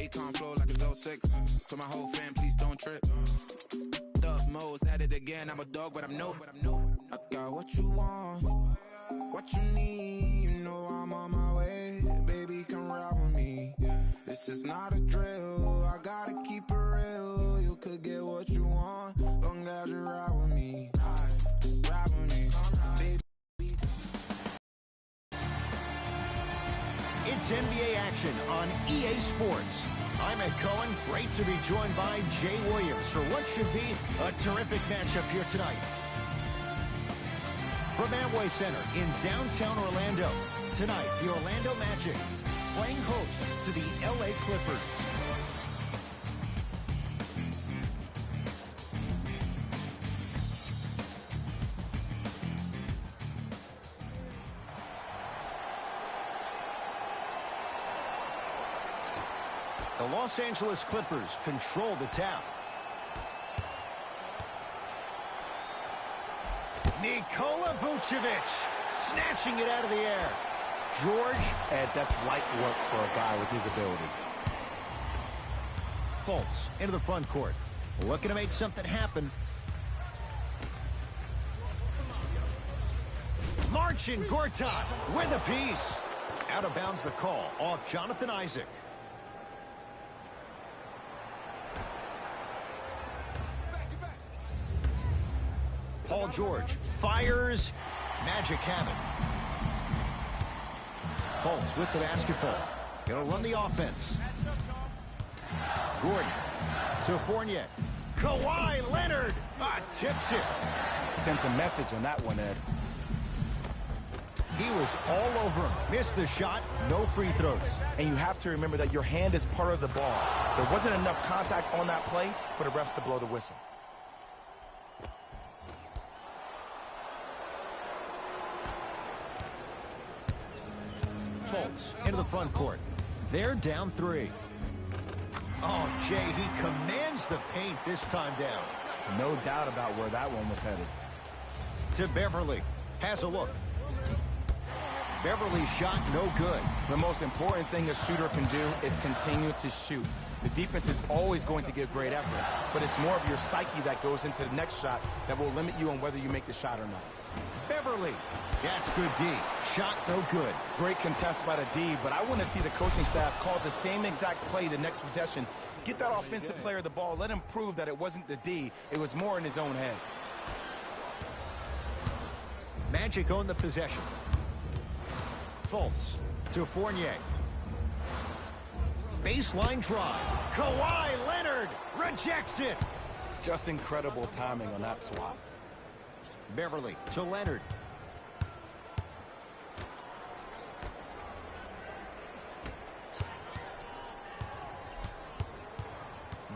Akon flow like it's 06. To my whole fam, please don't trip. Dub modes at it again. I'm a dog, but I'm no. I got what you want, what you need. You know I'm on my way. Baby, come ride with me. This is not a drill. I gotta keep it real. You could get what you want, long as you ride with me. Ride with me, baby. It's NBA action on EA Sports. I'm Ed Cohen. Great to be joined by Jay Williams for what should be a terrific matchup here tonight. From Amway Center in downtown Orlando, tonight the Orlando Magic playing host to the LA Clippers. The Los Angeles Clippers control the tap. Nikola Vucevic snatching it out of the air. George, Ed, that's light work for a guy with his ability. Fultz into the front court. Looking to make something happen. Marcin Gortat with a piece. Out of bounds the call off Jonathan Isaac. Paul George fires. Magic have it. Fultz with the basketball. Gonna run the offense. Gordon to Fournier. Kawhi Leonard tips it. Sent a message on that one, Ed. He was all over him. Missed the shot. No free throws. And you have to remember that your hand is part of the ball. There wasn't enough contact on that play for the refs to blow the whistle. Fultz into the front court. They're down 3. Oh, Jay, he commands the paint this time down. No doubt about where that one was headed. To Beverly. Has a look. Beverly's shot no good. The most important thing a shooter can do is continue to shoot. The defense is always going to give great effort, but it's more of your psyche that goes into the next shot that will limit you on whether you make the shot or not. Beverly. That's good D. Shot no good. Great contest by the D, but I want to see the coaching staff call the same exact play the next possession. Get that offensive player the ball. Let him prove that it wasn't the D. It was more in his own head. Magic own the possession. Fultz to Fournier. Baseline drive. Kawhi Leonard rejects it. Just incredible timing on that swap. Beverly to Leonard.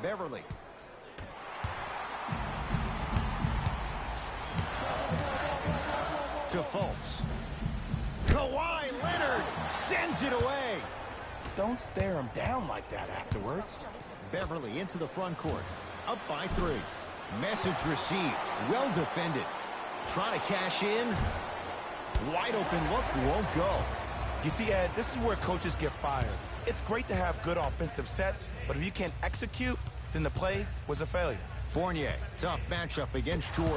Beverly. To Fultz. Kawhi Leonard sends it away. Don't stare him down like that afterwards. Beverly into the front court. Up by 3. Message received. Well defended. Trying to cash in. Wide open look. Won't go. You see, Ed, this is where coaches get fired. It's great to have good offensive sets, but if you can't execute, then the play was a failure. Fournier, tough matchup against George.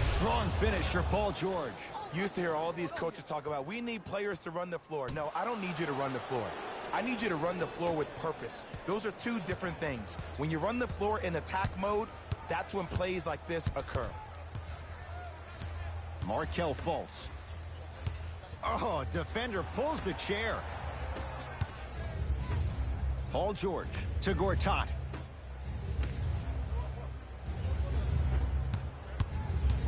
Strong finish for Paul George. You used to hear all these coaches talk about, we need players to run the floor. No, I don't need you to run the floor. I need you to run the floor with purpose. Those are two different things. When you run the floor in attack mode, that's when plays like this occur. Markelle Fultz. Oh, defender pulls the chair. Paul George to Gortat.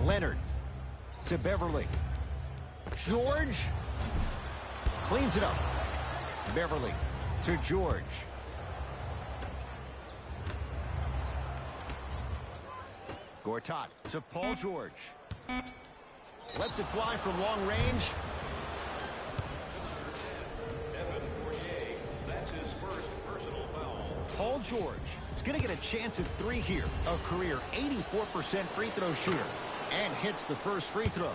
Leonard to Beverly. George cleans it up. Beverly to George. Gortat to Paul George. Lets it fly from long range. That's his first personal foul. Paul George is going to get a chance at 3 here. A career 84% free throw shooter. And hits the first free throw.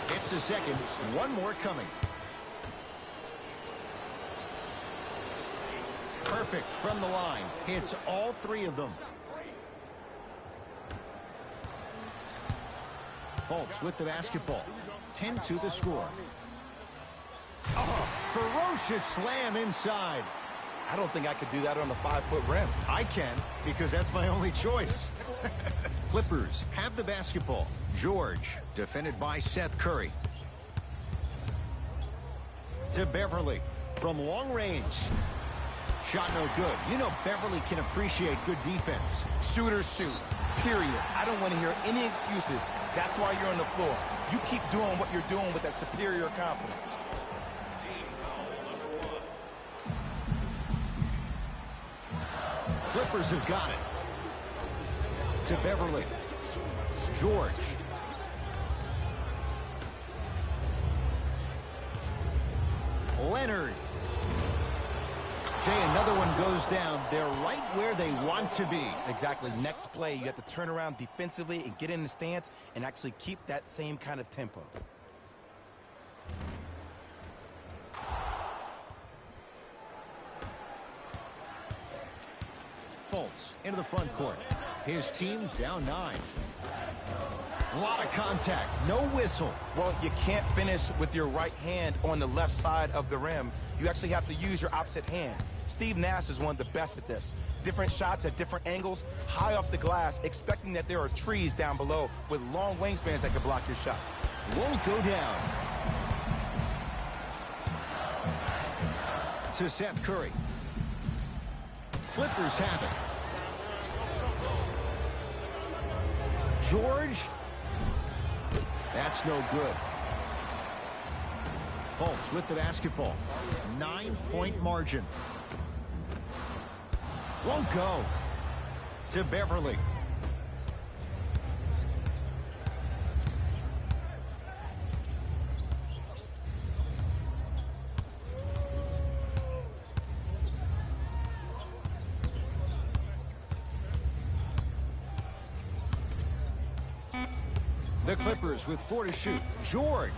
Hits the second. One more coming. Perfect from the line. Hits all three of them. Fultz with the basketball. 10-2 the score. Oh, ferocious slam inside. I don't think I could do that on the 5-foot rim. I can, because that's my only choice. Clippers have the basketball. George, defended by Seth Curry. To Beverly from long range. Shot no good. You know Beverly can appreciate good defense. Shooters shoot, period. I don't want to hear any excuses. That's why you're on the floor. You keep doing what you're doing with that superior confidence. Clippers have got it. To Beverly. George. Leonard. Jay, another one goes down. They're right where they want to be. Exactly. Next play, you have to turn around defensively and get in the stance and actually keep that same kind of tempo. Fultz into the front court. His team down 9. A lot of contact. No whistle. Well, you can't finish with your right hand on the left side of the rim. You actually have to use your opposite hand. Steve Nash is one of the best at this. Different shots at different angles, high off the glass, expecting that there are trees down below with long wingspans that can block your shot. Won't go down. To Seth Curry. Clippers have it. George. That's no good. Fultz with the basketball. 9-point margin. Won't go. To Beverly. The Clippers with 4 to shoot. George.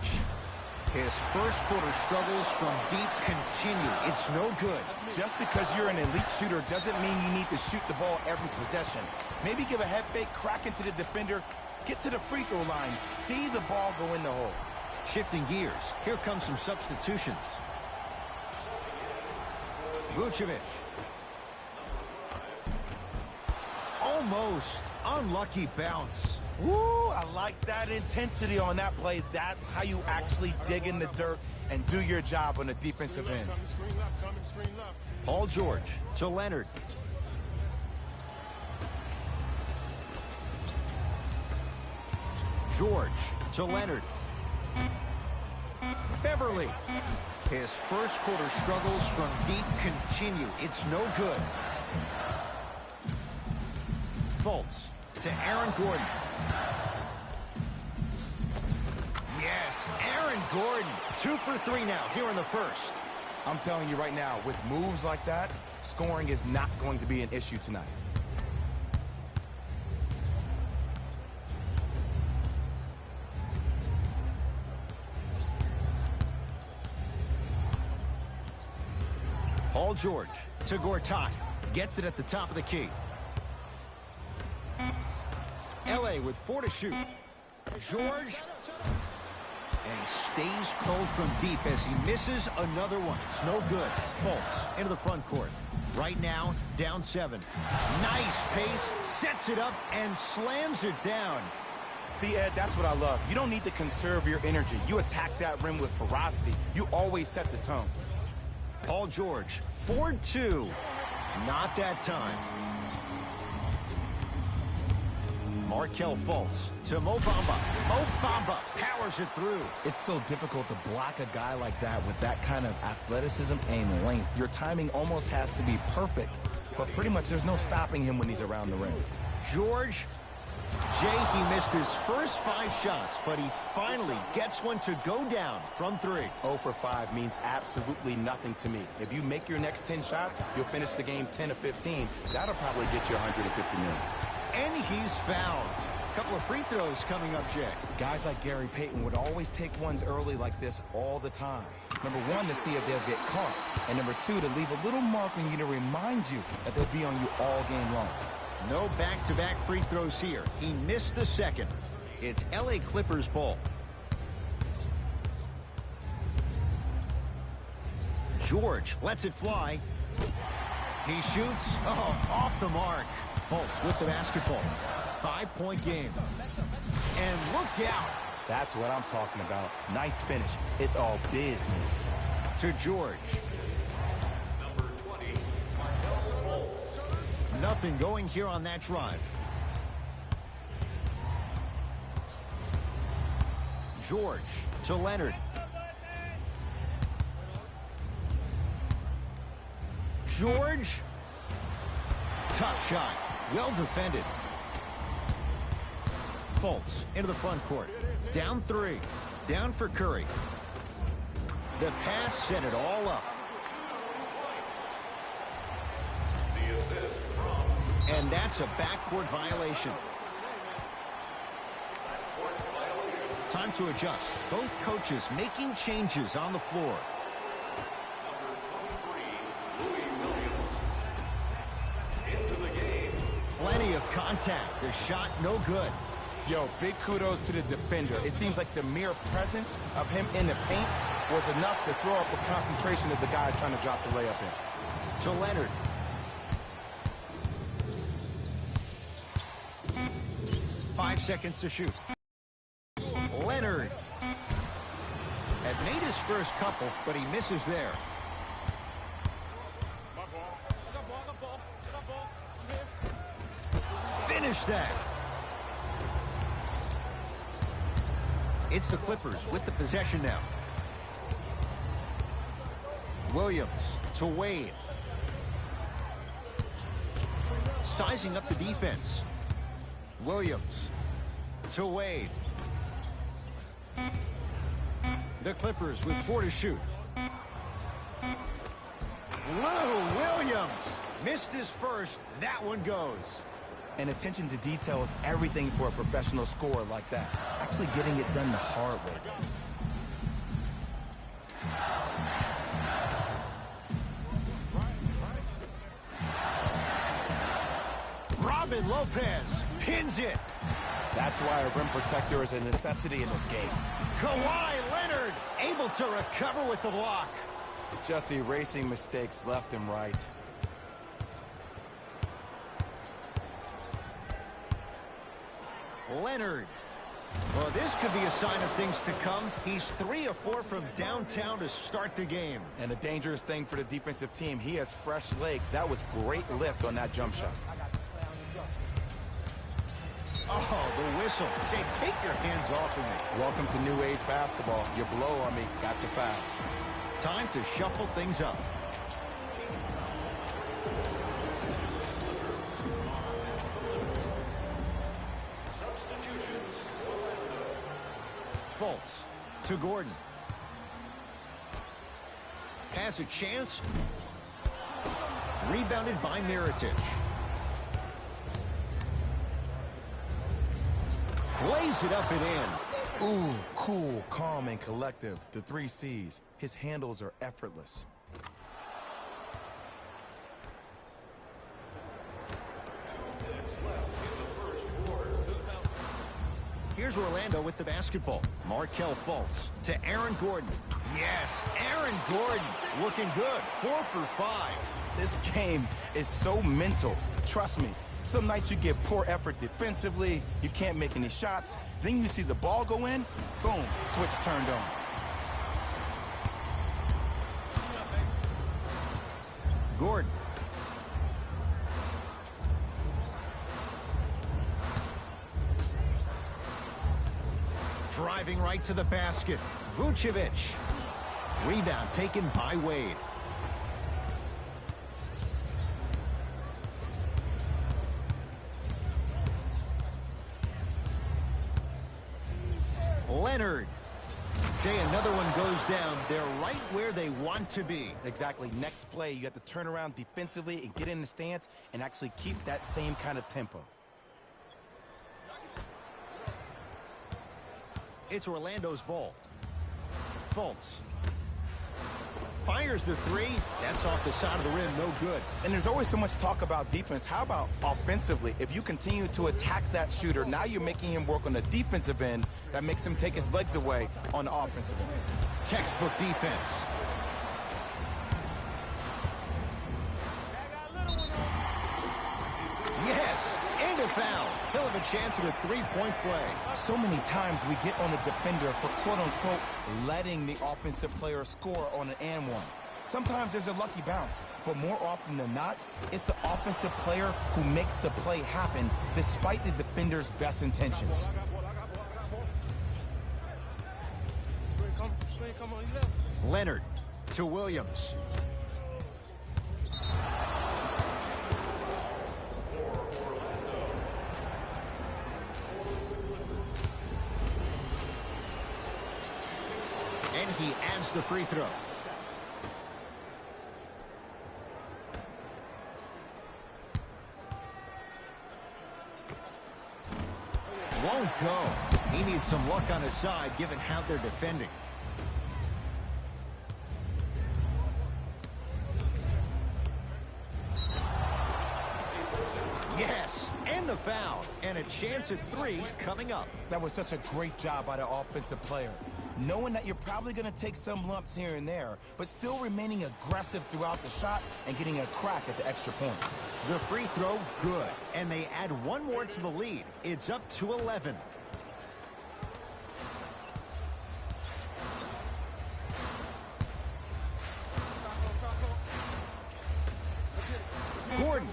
His first quarter struggles from deep continue. It's no good. Just because you're an elite shooter doesn't mean you need to shoot the ball every possession. Maybe give a head fake, crack into the defender, get to the free throw line, see the ball go in the hole. Shifting gears. Here comes some substitutions. Vucevic. Almost. Unlucky bounce. Woo, I like that intensity on that play. That's how you actually dig in the dirt and do your job on the defensive end. Paul George to Leonard. George to Leonard. Beverly. His first quarter struggles from deep continue. It's no good. Fultz to Aaron Gordon. Yes, Aaron Gordon. 2 for 3 now here in the first. I'm telling you right now, with moves like that, scoring is not going to be an issue tonight. Paul George to Gortat. Gets it at the top of the key. LA with 4 to shoot. George. And he stays cold from deep as he misses another one. It's no good. Fultz into the front court. Right now, down 7. Nice pace. Sets it up and slams it down. See, Ed, that's what I love. You don't need to conserve your energy. You attack that rim with ferocity. You always set the tone. Paul George, 4-2. Not that time. Markelle Fultz to Mo Bamba. Mo Bamba powers it through. It's so difficult to block a guy like that with that kind of athleticism and length. Your timing almost has to be perfect, but pretty much there's no stopping him when he's around the rim. George. Jay, he missed his first 5 shots, but he finally gets one to go down from 3. 0 for 5 means absolutely nothing to me. If you make your next 10 shots, you'll finish the game 10 of 15. That'll probably get you $150 million. And he's fouled. couple of free throws coming up, Jay. Guys like Gary Payton would always take ones early like this all the time. Number one, to see if they'll get caught. And number two, to leave a little mark on you to remind you that they'll be on you all game long. No back-to-back free throws here. He missed the second. It's LA Clippers ball. George lets it fly. He shoots. Oh, off the mark. Fultz with the basketball. 5-point game. And look out. That's what I'm talking about. Nice finish. It's all business. To George. Number 20, Fultz. Nothing going here on that drive. George to Leonard. George. Tough shot. Well defended. Fultz into the front court. Down 3. Down for Curry. The pass set it all up. The assist from. And that's a backcourt violation. Time to adjust. Both coaches making changes on the floor. Plenty of contact. The shot no good. Yo, big kudos to the defender. It seems like the mere presence of him in the paint was enough to throw up the concentration of the guy trying to drop the layup in. To Leonard. 5 seconds to shoot. Leonard had made his first couple, but he misses there. Finish that. It's the Clippers with the possession now. Williams to Wade. Sizing up the defense. Williams to Wade. The Clippers with 4 to shoot. Lou Williams missed his first. That one goes. And attention to detail is everything for a professional scorer like that. Actually getting it done the hard way. Robin Lopez pins it. That's why a rim protector is a necessity in this game. Kawhi Leonard able to recover with the block. Just erasing mistakes left and right. Leonard. Well, this could be a sign of things to come. He's 3 of 4 from downtown to start the game. And a dangerous thing for the defensive team, he has fresh legs. That was great lift on that jump shot. Oh, the whistle. Jay, take your hands off of me. Welcome to new age basketball. You blow on me, that's a foul. Time to shuffle things up. Fultz to Gordon. Has a chance. Rebounded by Mirotic. Lays it up and in. Ooh, cool, calm, and collective. The 3 C's. His handles are effortless. Here's Orlando with the basketball. Markelle Fultz to Aaron Gordon. Yes, Aaron Gordon looking good. 4 for 5. This game is so mental. Trust me. Some nights you get poor effort defensively, you can't make any shots, then you see the ball go in, boom, switch turned on. Gordon. Driving right to the basket. Vucevic. Rebound taken by Wade. Leonard. Jay, another one goes down. They're right where they want to be. Exactly. Next play, you have to turn around defensively and get in the stance and actually keep that same kind of tempo. It's Orlando's ball. Fultz fires the three. That's off the side of the rim, no good. And there's always so much talk about defense. How about offensively? If you continue to attack that shooter, now you're making him work on the defensive end. That makes him take his legs away on the offensive end. Textbook defense. Yes, and a foul. He'll have a chance at a three-point play. So many times we get on the defender for quote-unquote letting the offensive player score on an and one. Sometimes there's a lucky bounce, but more often than not, it's the offensive player who makes the play happen despite the defender's best intentions. Leonard to Williams. And he adds the free throw. Won't go. He needs some luck on his side given how they're defending. Yes, and the foul. And a chance at three coming up. That was such a great job by the offensive player. Knowing that you're probably going to take some lumps here and there, but still remaining aggressive throughout the shot and getting a crack at the extra point. The free throw, good. And they add one more to the lead. It's up to 11. Gordon.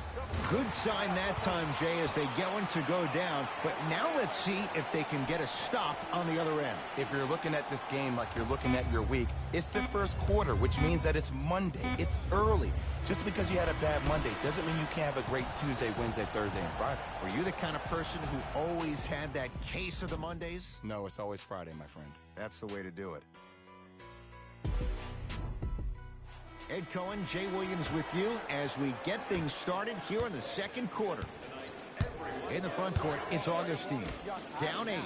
Good sign that time, Jay, as they going to go down. But now let's see if they can get a stop on the other end. If you're looking at this game like you're looking at your week, it's the first quarter, which means that it's Monday. It's early. Just because you had a bad Monday doesn't mean you can't have a great Tuesday, Wednesday, Thursday, and Friday. Were you the kind of person who always had that case of the Mondays? No, it's always Friday, my friend. That's the way to do it. Ed Cohen, Jay Williams with you as we get things started here in the second quarter. In the front court, it's Augustine. Down 8.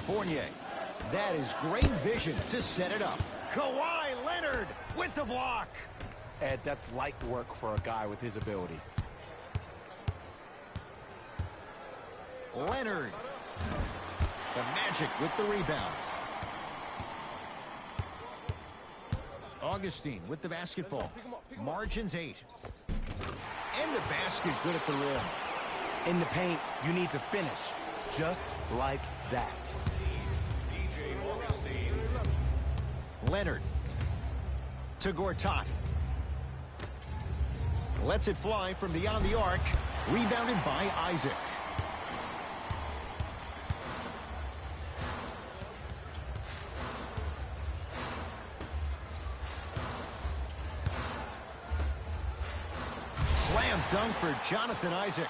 Fournier. That is great vision to set it up. Kawhi Leonard with the block. Ed, that's light work for a guy with his ability. Leonard. The Magic with the rebound. Augustine with the basketball. Margins 8. And the basket good at the rim. In the paint, you need to finish just like that. Leonard to Gortat. Lets it fly from beyond the arc. Rebounded by Isaac. Slam dunk for Jonathan Isaac.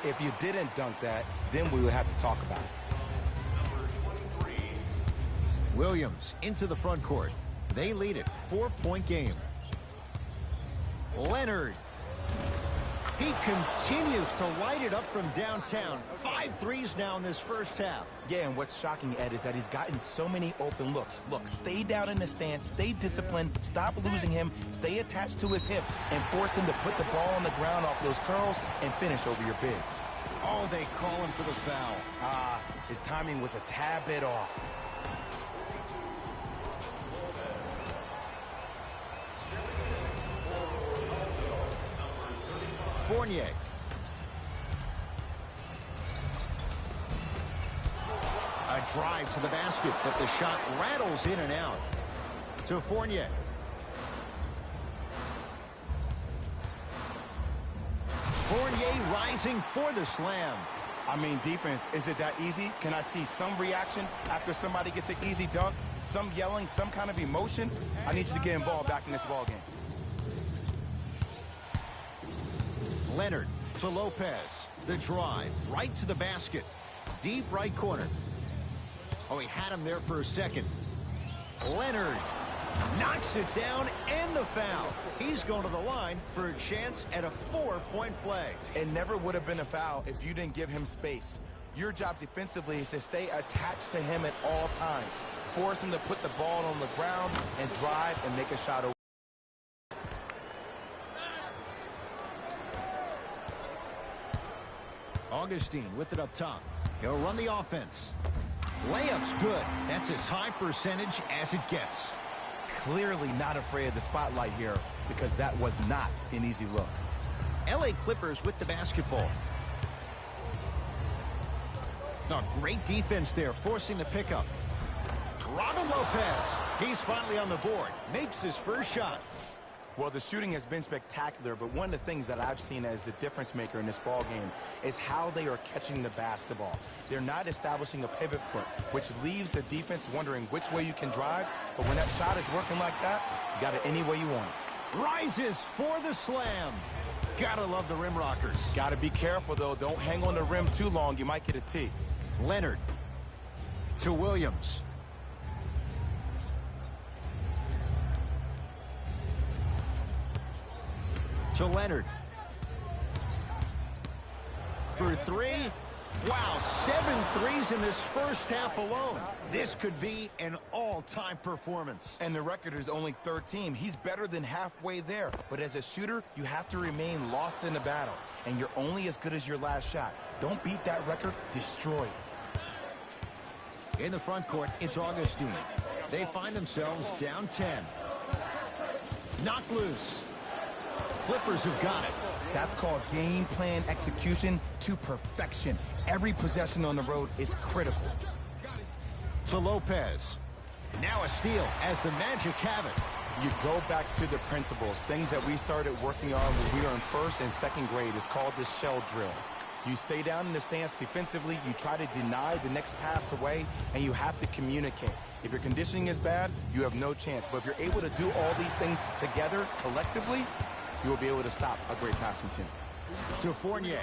If you didn't dunk that, then we would have to talk about it. Williams into the front court. They lead it. 4-point game. Leonard. He continues to light it up from downtown. 5 threes now in this first half. Yeah, and what's shocking, Ed, is that he's gotten so many open looks. Look, stay down in the stance, stay disciplined, stop losing him, stay attached to his hip, and force him to put the ball on the ground off those curls and finish over your bigs. Oh, they call him for the foul. His timing was a tad bit off. Fournier. A drive to the basket, but the shot rattles in and out. To Fournier. Fournier rising for the slam. I mean, defense, is it that easy? Can I see some reaction after somebody gets an easy dunk? Some yelling, some kind of emotion? I need you to get involved back in this ballgame. Leonard to Lopez. The drive right to the basket. Deep right corner. Oh, he had him there for a second. Leonard knocks it down and the foul. He's going to the line for a chance at a 4-point play. It never would have been a foul if you didn't give him space. Your job defensively is to stay attached to him at all times. Force him to put the ball on the ground and drive and make a shot over. Augustine with it up top. He'll run the offense. Layup's good. That's as high percentage as it gets. Clearly not afraid of the spotlight here because that was not an easy look. LA Clippers with the basketball. No, great defense there, forcing the pickup. Robin Lopez. He's finally on the board. Makes his first shot. Well, the shooting has been spectacular, but one of the things that I've seen as the difference maker in this ball game is how they are catching the basketball. They're not establishing a pivot foot, which leaves the defense wondering which way you can drive, but when that shot is working like that, you got it any way you want it. Rises for the slam. Gotta love the rim rockers. Gotta be careful, though. Don't hang on the rim too long. You might get a tee. Leonard to Williams. To Leonard. For three. Wow, 7 threes in this first half alone. This could be an all-time performance. And the record is only 13. He's better than halfway there. But as a shooter, you have to remain lost in the battle. And you're only as good as your last shot. Don't beat that record. Destroy it. In the front court, it's Augustine. They find themselves down 10. Knocked loose. Clippers have got it. That's called game plan execution to perfection. Every possession on the road is critical. To Lopez. Now a steal as the Magic have it. You go back to the principles, things that we started working on when we were in first and second grade. It's called the shell drill. You stay down in the stance defensively, you try to deny the next pass away, and you have to communicate. If your conditioning is bad, you have no chance. But if you're able to do all these things together, collectively, you will be able to stop a great passing team. To Fournier.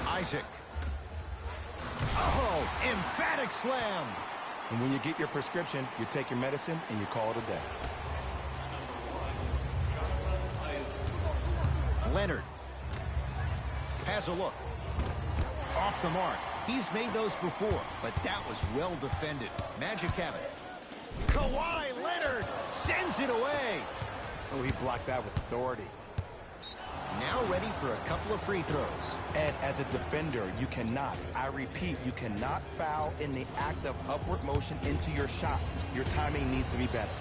Isaac. Oh, emphatic slam. And when you get your prescription, you take your medicine and you call it a day. Leonard has a look. Off the mark. He's made those before, but that was well defended. Magic have it. Kawhi Leonard sends it away. Oh, he blocked that with authority. Now ready for a couple of free throws. And as a defender, you cannot, I repeat, you cannot foul in the act of upward motion into your shot. Your timing needs to be better.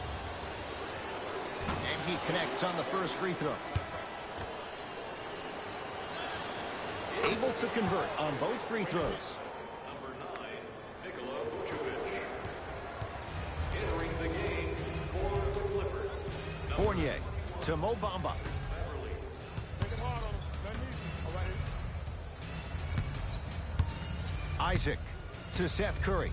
And he connects on the first free throw. Able to convert on both free throws. Number 9, Nikola Vucevic. Entering the game for the Clippers. Fournier to Mo Bamba. Isaac to Seth Curry.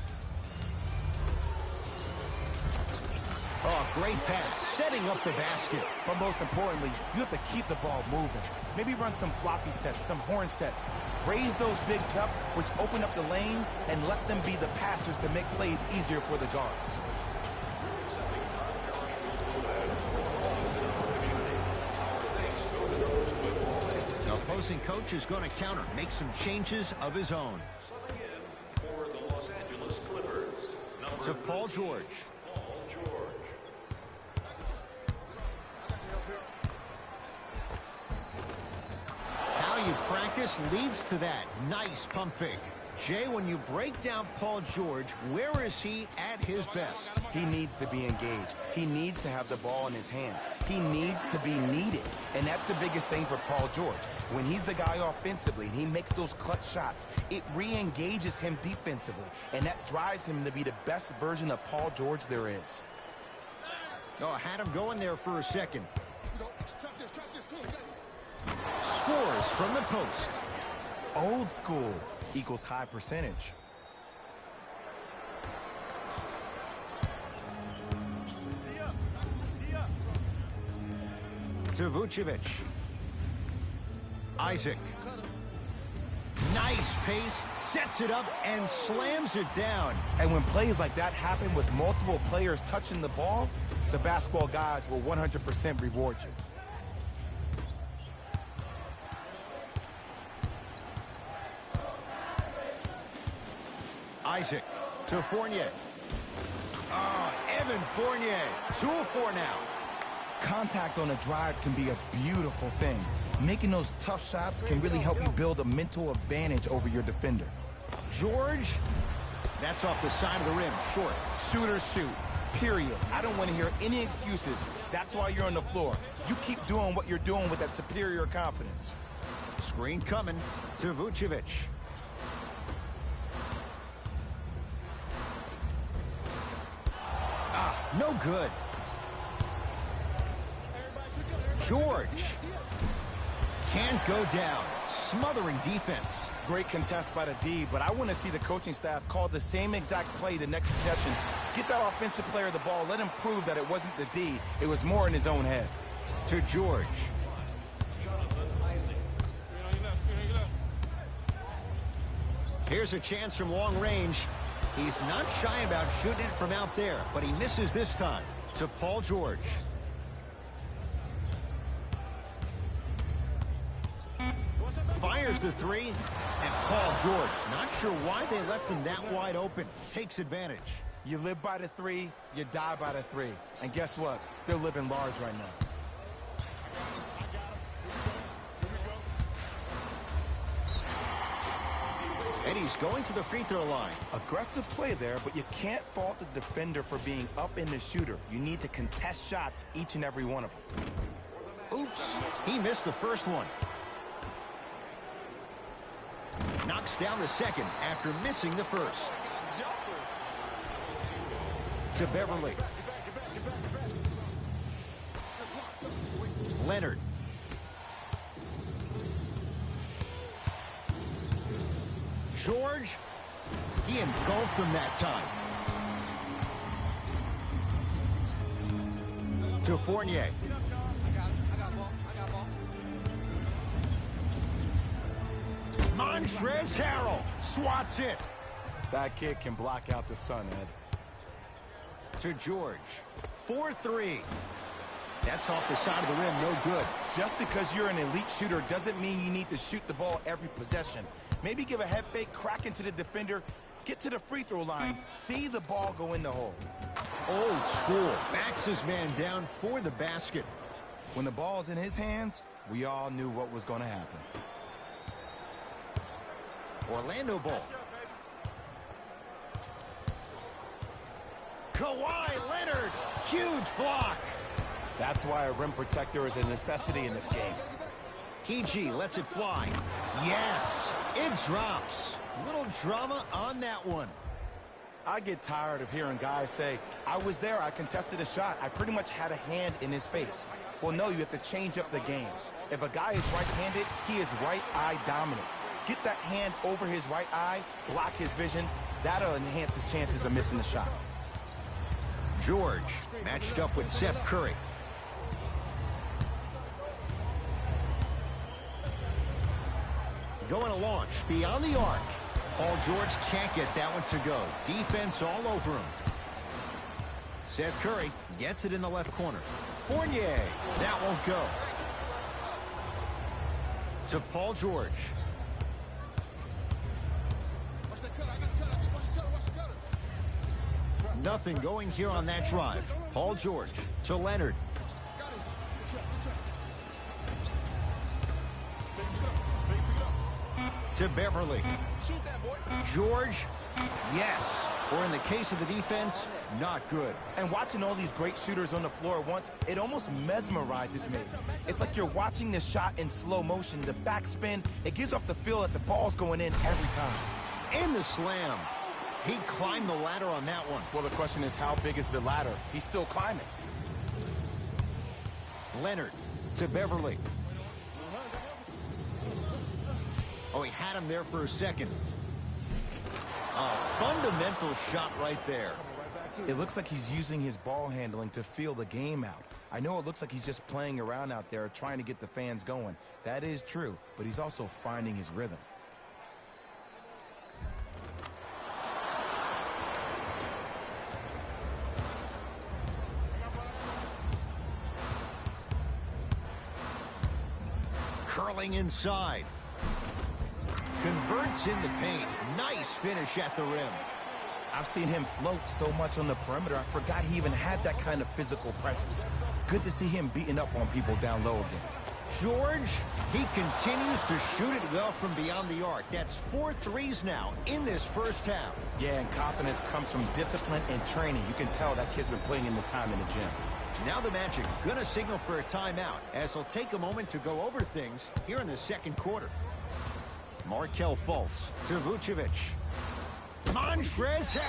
Oh, great pass, setting up the basket. But most importantly, you have to keep the ball moving. Maybe run some floppy sets, some horn sets. Raise those bigs up, which open up the lane, and let them be the passers to make plays easier for the guards. The opposing coach is going to counter, make some changes of his own. Subbing in for the Los Angeles Clippers. To Paul George. Paul George. How you practice leads to that. Nice pump fake. Jay, when you break down Paul George, where is he at his best? He needs to be engaged. He needs to have the ball in his hands. He needs to be needed. And that's the biggest thing for Paul George. When he's the guy offensively and he makes those clutch shots, it re-engages him defensively. And that drives him to be the best version of Paul George there is. Oh, I had him going there for a second. Scores from the post. Old school equals high percentage. To Vucevic. Isaac. Nice pace, sets it up, and slams it down. And when plays like that happen with multiple players touching the ball, the basketball gods will 100% reward you. Isaac to Fournier. Oh, Evan Fournier, 2 of 4 now. Contact on a drive can be a beautiful thing. Making those tough shots can really help you build a mental advantage over your defender. George, that's off the side of the rim, short. Shooters shoot, period. I don't want to hear any excuses. That's why you're on the floor. You keep doing what you're doing with that superior confidence. Screen coming to Vucevic. No good. George can't go down. Smothering defense. Great contest by the D, but I want to see the coaching staff call the same exact play the next possession. Get that offensive player the ball. Let him prove that it wasn't the D. It was more in his own head. To George. Here's a chance from long range. He's not shy about shooting it from out there, but he misses this time. To Paul George. Fires the 3, and Paul George, not sure why they left him that wide open, takes advantage. You live by the 3, you die by the 3. And guess what? They're living large right now. And he's going to the free throw line. Aggressive play there, but you can't fault the defender for being up in the shooter. You need to contest shots, each and every one of them. Oops, he missed the first one. Knocks down the second after missing the first. To Beverly. Leonard. George. He engulfed him that time. To Fournier. Montrezl Harrell swats it. That kid can block out the sun, Ed. To George. 4-3. That's off the side of the rim, no good. Just because you're an elite shooter doesn't mean you need to shoot the ball every possession. Maybe give a head fake, crack into the defender, get to the free throw line, see the ball go in the hole. Old school. Backs his man down for the basket. When the ball's in his hands, we all knew what was going to happen. Orlando ball. Kawhi Leonard. Huge block. That's why a rim protector is a necessity in this game. PG lets it fly. Yes, it drops. Little drama on that one. I get tired of hearing guys say, I was there, I contested a shot, I pretty much had a hand in his face. Well, no, you have to change up the game. If a guy is right-handed, he is right eye dominant. Get that hand over his right eye, block his vision. That'll enhance his chances of missing the shot. George matched up with Seth Curry. Going to launch beyond the arc. Paul George can't get that one to go. Defense all over him. Seth Curry gets it in the left corner. Fournier, that won't go. To Paul George. Nothing going here on that drive. Paul George to Leonard. To Beverly. George, yes. Or in the case of the defense, not good. And watching all these great shooters on the floor at once, it almost mesmerizes me. It's like you're watching the shot in slow motion. The backspin, it gives off the feel that the ball's going in every time. And the slam. He climbed the ladder on that one. Well, the question is, how big is the ladder? He's still climbing. Leonard to Beverly. Oh, he had him there for a second. A fundamental shot right there. It looks like he's using his ball handling to feel the game out. I know it looks like he's just playing around out there trying to get the fans going. That is true, but he's also finding his rhythm. Curling inside. Converts in the paint. Nice finish at the rim. I've seen him float so much on the perimeter, I forgot he even had that kind of physical presence. Good to see him beating up on people down low again. George, he continues to shoot it well from beyond the arc. That's 4 threes now in this first half. Yeah, and confidence comes from discipline and training. You can tell that kid's been putting in the time in the gym. Now the Magic gonna signal for a timeout as they'll take a moment to go over things here in the second quarter. Markelle Fultz to Vucevic. Montrezl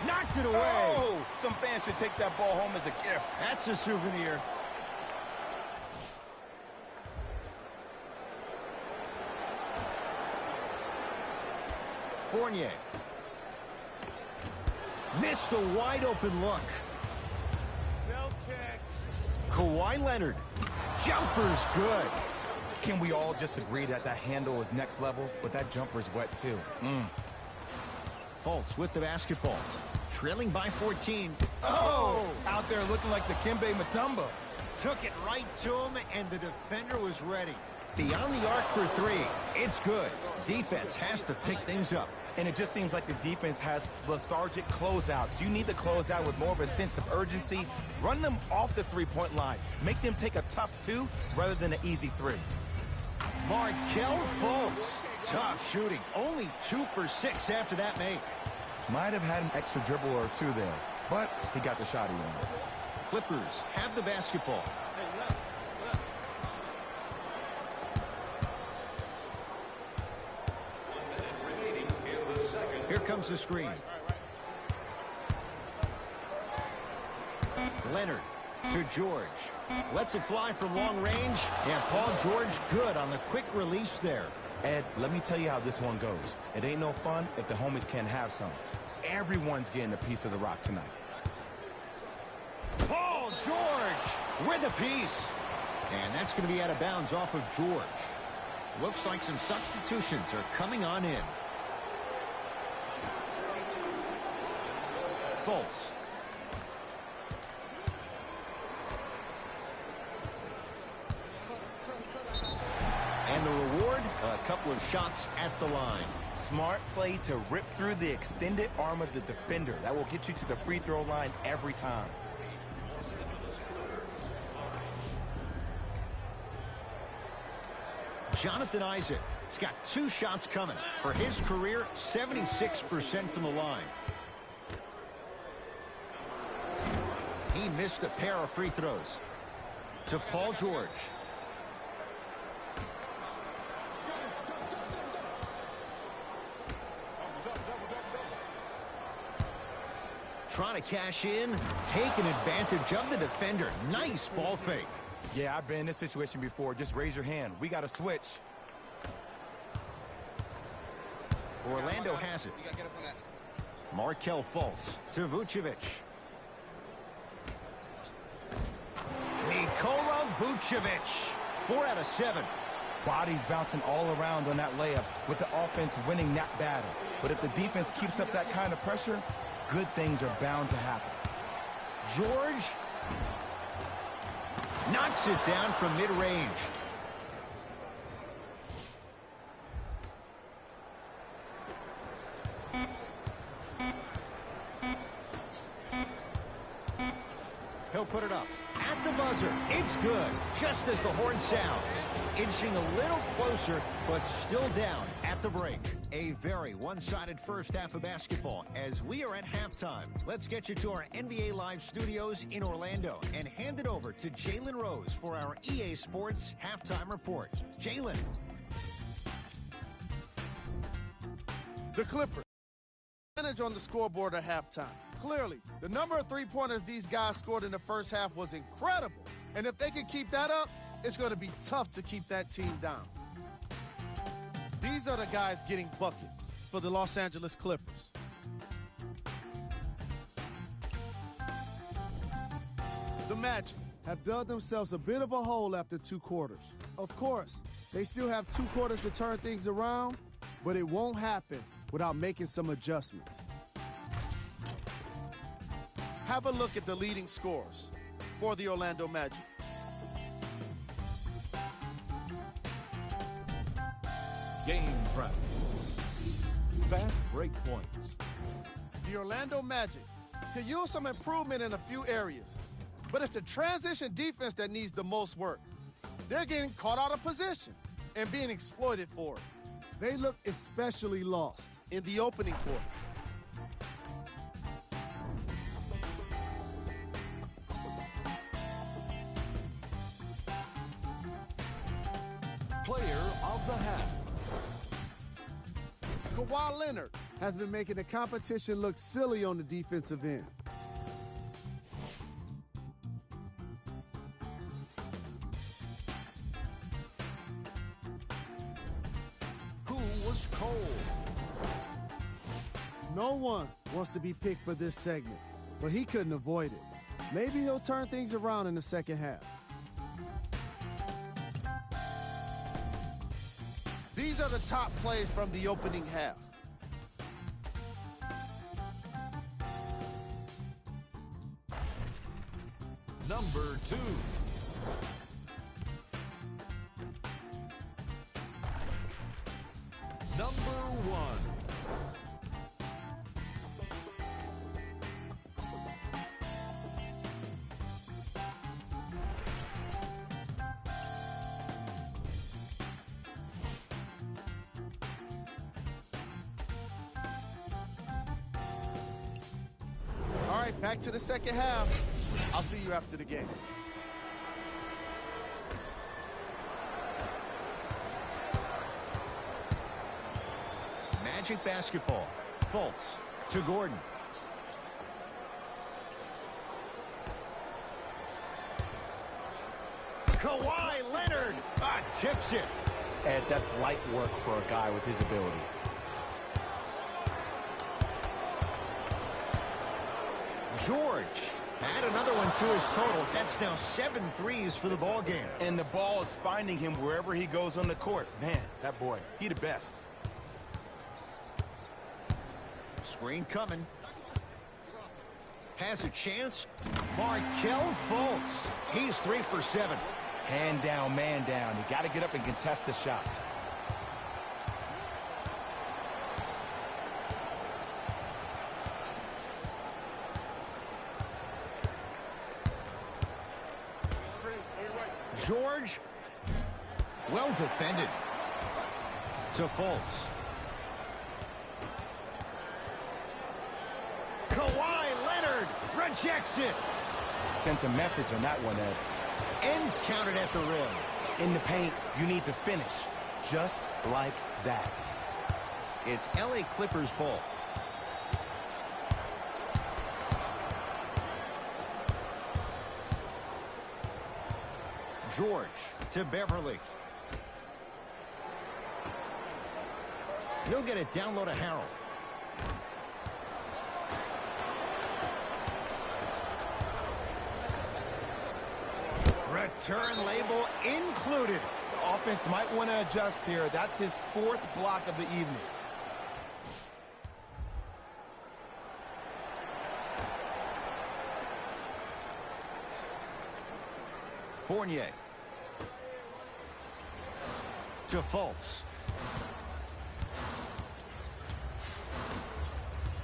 knocked it away. Oh, some fans should take that ball home as a gift. That's a souvenir. Fournier. Missed a wide open look. Kawhi Leonard. Jumper's good. Can we all just agree that that handle is next level, but that jumper's wet too? Fultz with the basketball. Trailing by 14. Oh! Out there looking like the Kimbe Mutombo. Took it right to him, and the defender was ready. Beyond the arc for 3. It's good. Defense has to pick things up. And it just seems like the defense has lethargic closeouts. You need to close out with more of a sense of urgency. Run them off the three-point line. Make them take a tough 2 rather than an easy 3. Markelle Fultz. Tough shooting. Only 2 for 6 after that make. Might have had an extra dribble or 2 there, but he got the shot he wanted. Clippers have the basketball. Here comes the screen. Leonard to George. Lets it fly from long range. And Paul George good on the quick release there. Ed, let me tell you how this one goes. It ain't no fun if the homies can't have some. Everyone's getting a piece of the rock tonight. Paul George with a piece. And that's going to be out of bounds off of George. Looks like some substitutions are coming on in. Fultz. And the reward, a couple of shots at the line. Smart play to rip through the extended arm of the defender. That will get you to the free throw line every time. Jonathan Isaac has got 2 shots coming. For his career, 76% from the line. He missed a pair of free throws. To Paul George. Trying to cash in, taking advantage of the defender. Nice ball fake. Yeah, I've been in this situation before. Just raise your hand. We got to switch. Orlando has it. Markelle Fultz to Vucevic. Nikola Vucevic. 4 out of 7. Bodies bouncing all around on that layup with the offense winning that battle. But if the defense keeps up that kind of pressure, good things are bound to happen. George knocks it down from mid-range. He'll put it up at the buzzer. It's good, just as the horn sounds. Inching a little closer, but still down at the break. A very one-sided first half of basketball as we are at halftime. Let's get you to our NBA Live studios in Orlando and hand it over to Jalen Rose for our EA Sports halftime report. Jalen. The Clippers advantage on the scoreboard at halftime. Clearly, the number of three-pointers these guys scored in the first half was incredible. And if they can keep that up, it's going to be tough to keep that team down. These are the guys getting buckets for the Los Angeles Clippers. The Magic have dug themselves a bit of a hole after 2 quarters. Of course, they still have 2 quarters to turn things around, but it won't happen without making some adjustments. Have a look at the leading scorers for the Orlando Magic. Game prep. Fast break points. The Orlando Magic could use some improvement in a few areas, but it's the transition defense that needs the most work. They're getting caught out of position and being exploited for it. They look especially lost in the opening quarter. Player of the half. Kawhi Leonard has been making the competition look silly on the defensive end. Who was cold? No one wants to be picked for this segment, but he couldn't avoid it. Maybe he'll turn things around in the second half. These are the top plays from the opening half. Number 2. Number 1. All right, back to the second half. I'll see you after the game. Magic basketball. Fultz to Gordon. Kawhi Leonard tips it. Ed, that's light work for a guy with his ability. George, add another one to his total. That's now 7 threes for the ball game. And the ball is finding him wherever he goes on the court. Man, that boy, he the best. Screen coming. Has a chance. Markelle Fultz. He's 3 for 7. Hand down, man down. You got to get up and contest the shot. George, well defended. To Fultz. Kawhi Leonard rejects it. Sent a message on that one, Ed. And counted at the rim. In the paint, you need to finish. Just like that. It's LA Clippers ball. George to Beverly. He'll get it down low to Harrell. Return label included. The offense might want to adjust here. That's his 4th block of the evening. Fournier. To Fultz.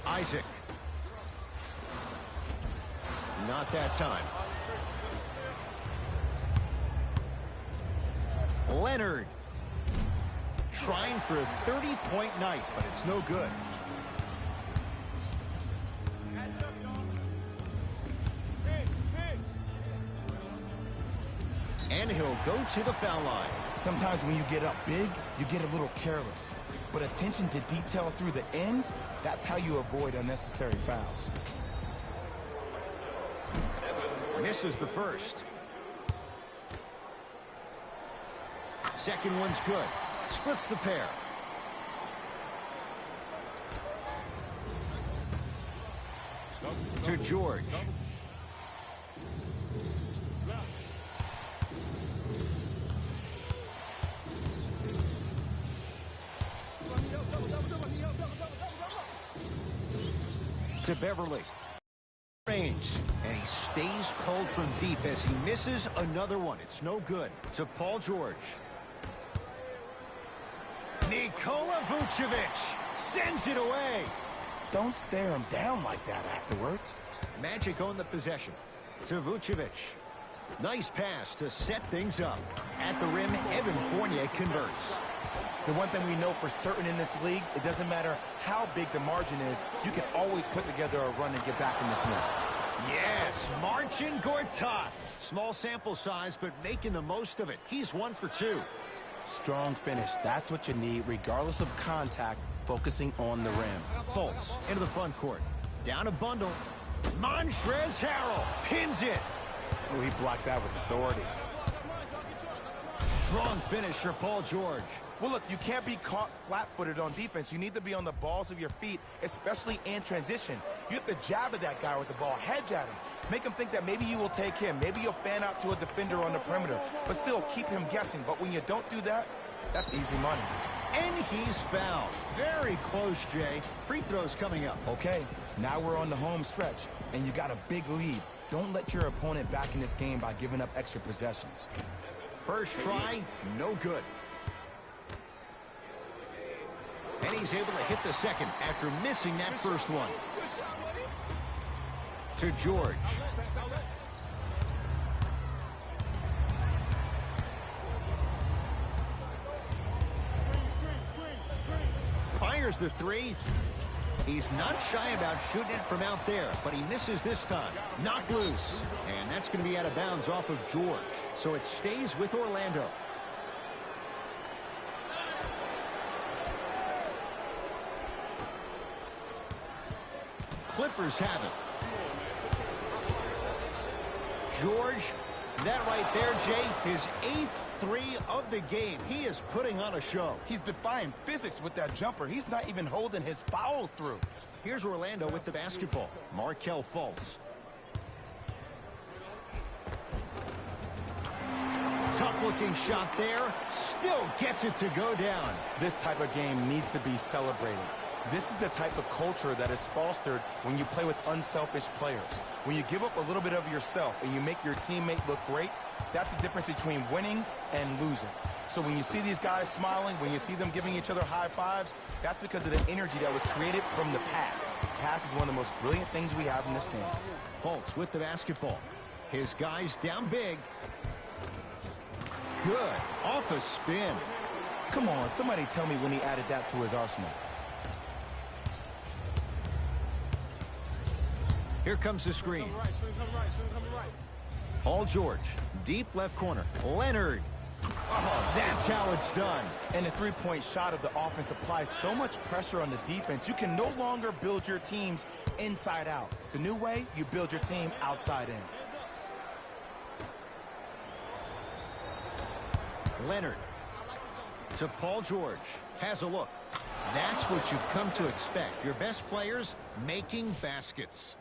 Isaac. Not that time. Leonard. Trying for a 30-point night, but it's no good. And he'll go to the foul line. Sometimes when you get up big, you get a little careless. But attention to detail through the end, that's how you avoid unnecessary fouls. Misses the first. Second one's good. Splits the pair. To George. To Beverly. Range. And he stays cold from deep as he misses another one. It's no good. To Paul George. Nikola Vucevic sends it away. Don't stare him down like that afterwards. Magic on the possession to Vucevic. Nice pass to set things up. At the rim, Evan Fournier converts. The one thing we know for certain in this league, it doesn't matter how big the margin is, you can always put together a run and get back in this one. Yes, Marcin Gortat. Small sample size, but making the most of it. He's 1 for 2. Strong finish. That's what you need, regardless of contact, focusing on the rim. Fultz into the front court. Down a bundle. Montrezl Harrell pins it. Oh, he blocked that with authority. Strong finish for Paul George. Well, look, you can't be caught flat-footed on defense. You need to be on the balls of your feet, especially in transition. You have to jab at that guy with the ball, hedge at him. Make him think that maybe you will take him. Maybe you'll fan out to a defender on the perimeter, but still keep him guessing. But when you don't do that, that's easy money. And he's fouled. Very close, Jay. Free throws coming up. Okay, now we're on the home stretch, and you got a big lead. Don't let your opponent back in this game by giving up extra possessions. First try, no good. And he's able to hit the second after missing that first one. To George. Fires the three. He's not shy about shooting it from out there, but he misses this time. Knocked loose. And that's going to be out of bounds off of George. So it stays with Orlando. Clippers have it. George, that right there, Jay, his 8th three of the game. He is putting on a show. He's defying physics with that jumper. He's not even holding his foul through. Here's Orlando with the basketball. Markelle Fultz. Tough-looking shot there. Still gets it to go down. This type of game needs to be celebrated. This is the type of culture that is fostered when you play with unselfish players. When you give up a little bit of yourself and you make your teammate look great, that's the difference between winning and losing. So when you see these guys smiling, when you see them giving each other high fives, that's because of the energy that was created from the pass. Pass is one of the most brilliant things we have in this game. Fultz with the basketball. His guys down big. Good. Off a spin. Come on, somebody tell me when he added that to his arsenal. Here comes the screen. Paul George, deep left corner. Leonard. Oh, that's how it's done. And the three-point shot of the offense applies so much pressure on the defense, you can no longer build your teams inside out. The new way, you build your team outside in. Leonard to Paul George. Has a look. That's what you've come to expect. Your best players making baskets.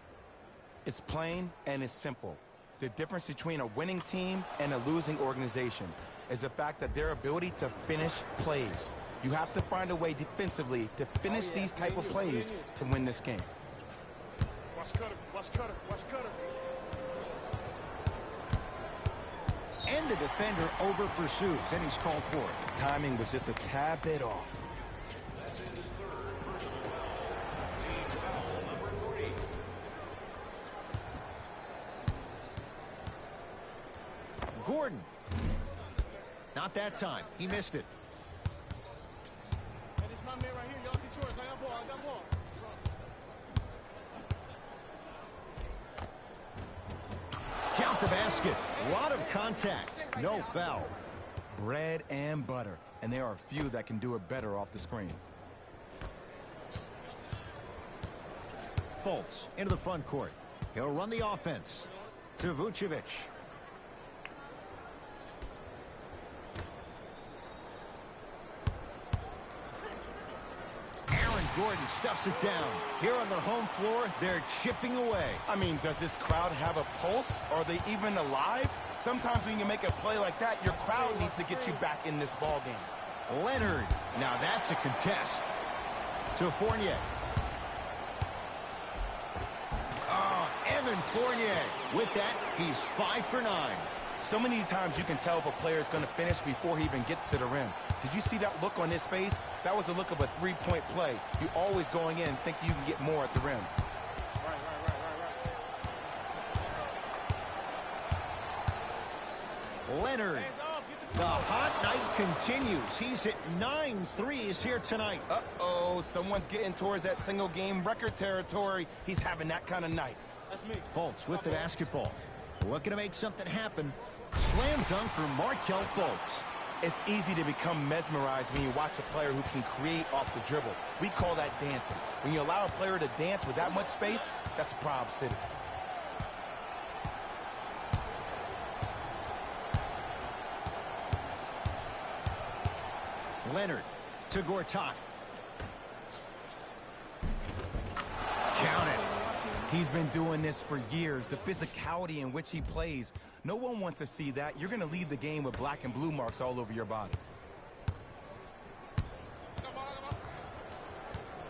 It's plain and it's simple. The difference between a winning team and a losing organization is the fact that their ability to finish plays. You have to find a way defensively to finish these type of plays to win this game. Watch Cutter, watch Cutter, watch Cutter. And the defender over pursues, and he's called for it. Timing was just a tad bit off. Gordon. Not that time. He missed it. Hey, this is my man right here. Y'all get yours. I got ball. I got ball. Count the basket. A lot of contact. No foul. Bread and butter. And there are few that can do it better off the screen. Fultz into the front court. He'll run the offense. To Vucevic. Gordon stuffs it down. Here on their home floor, they're chipping away. I mean, does this crowd have a pulse? Are they even alive? Sometimes when you make a play like that, your crowd needs to get you back in this ball game. Leonard. Now that's a contest. To Fournier. Oh, Evan Fournier. With that, he's 5 for 9. So many times you can tell if a player is going to finish before he even gets to the rim. Did you see that look on his face? That was the look of a three-point play. You're always going in thinking you can get more at the rim. Leonard. The hot night continues. He's at 9 threes here tonight. Uh-oh, someone's getting towards that single-game record territory. He's having that kind of night. That's me. Fultz with the basketball. Looking to make something happen. Slam dunk for Markelle Fultz. It's easy to become mesmerized when you watch a player who can create off the dribble. We call that dancing. When you allow a player to dance with that much space, that's a Prob City. Leonard to Gortat. Count it. He's been doing this for years. The physicality in which he plays. No one wants to see that. You're going to leave the game with black and blue marks all over your body.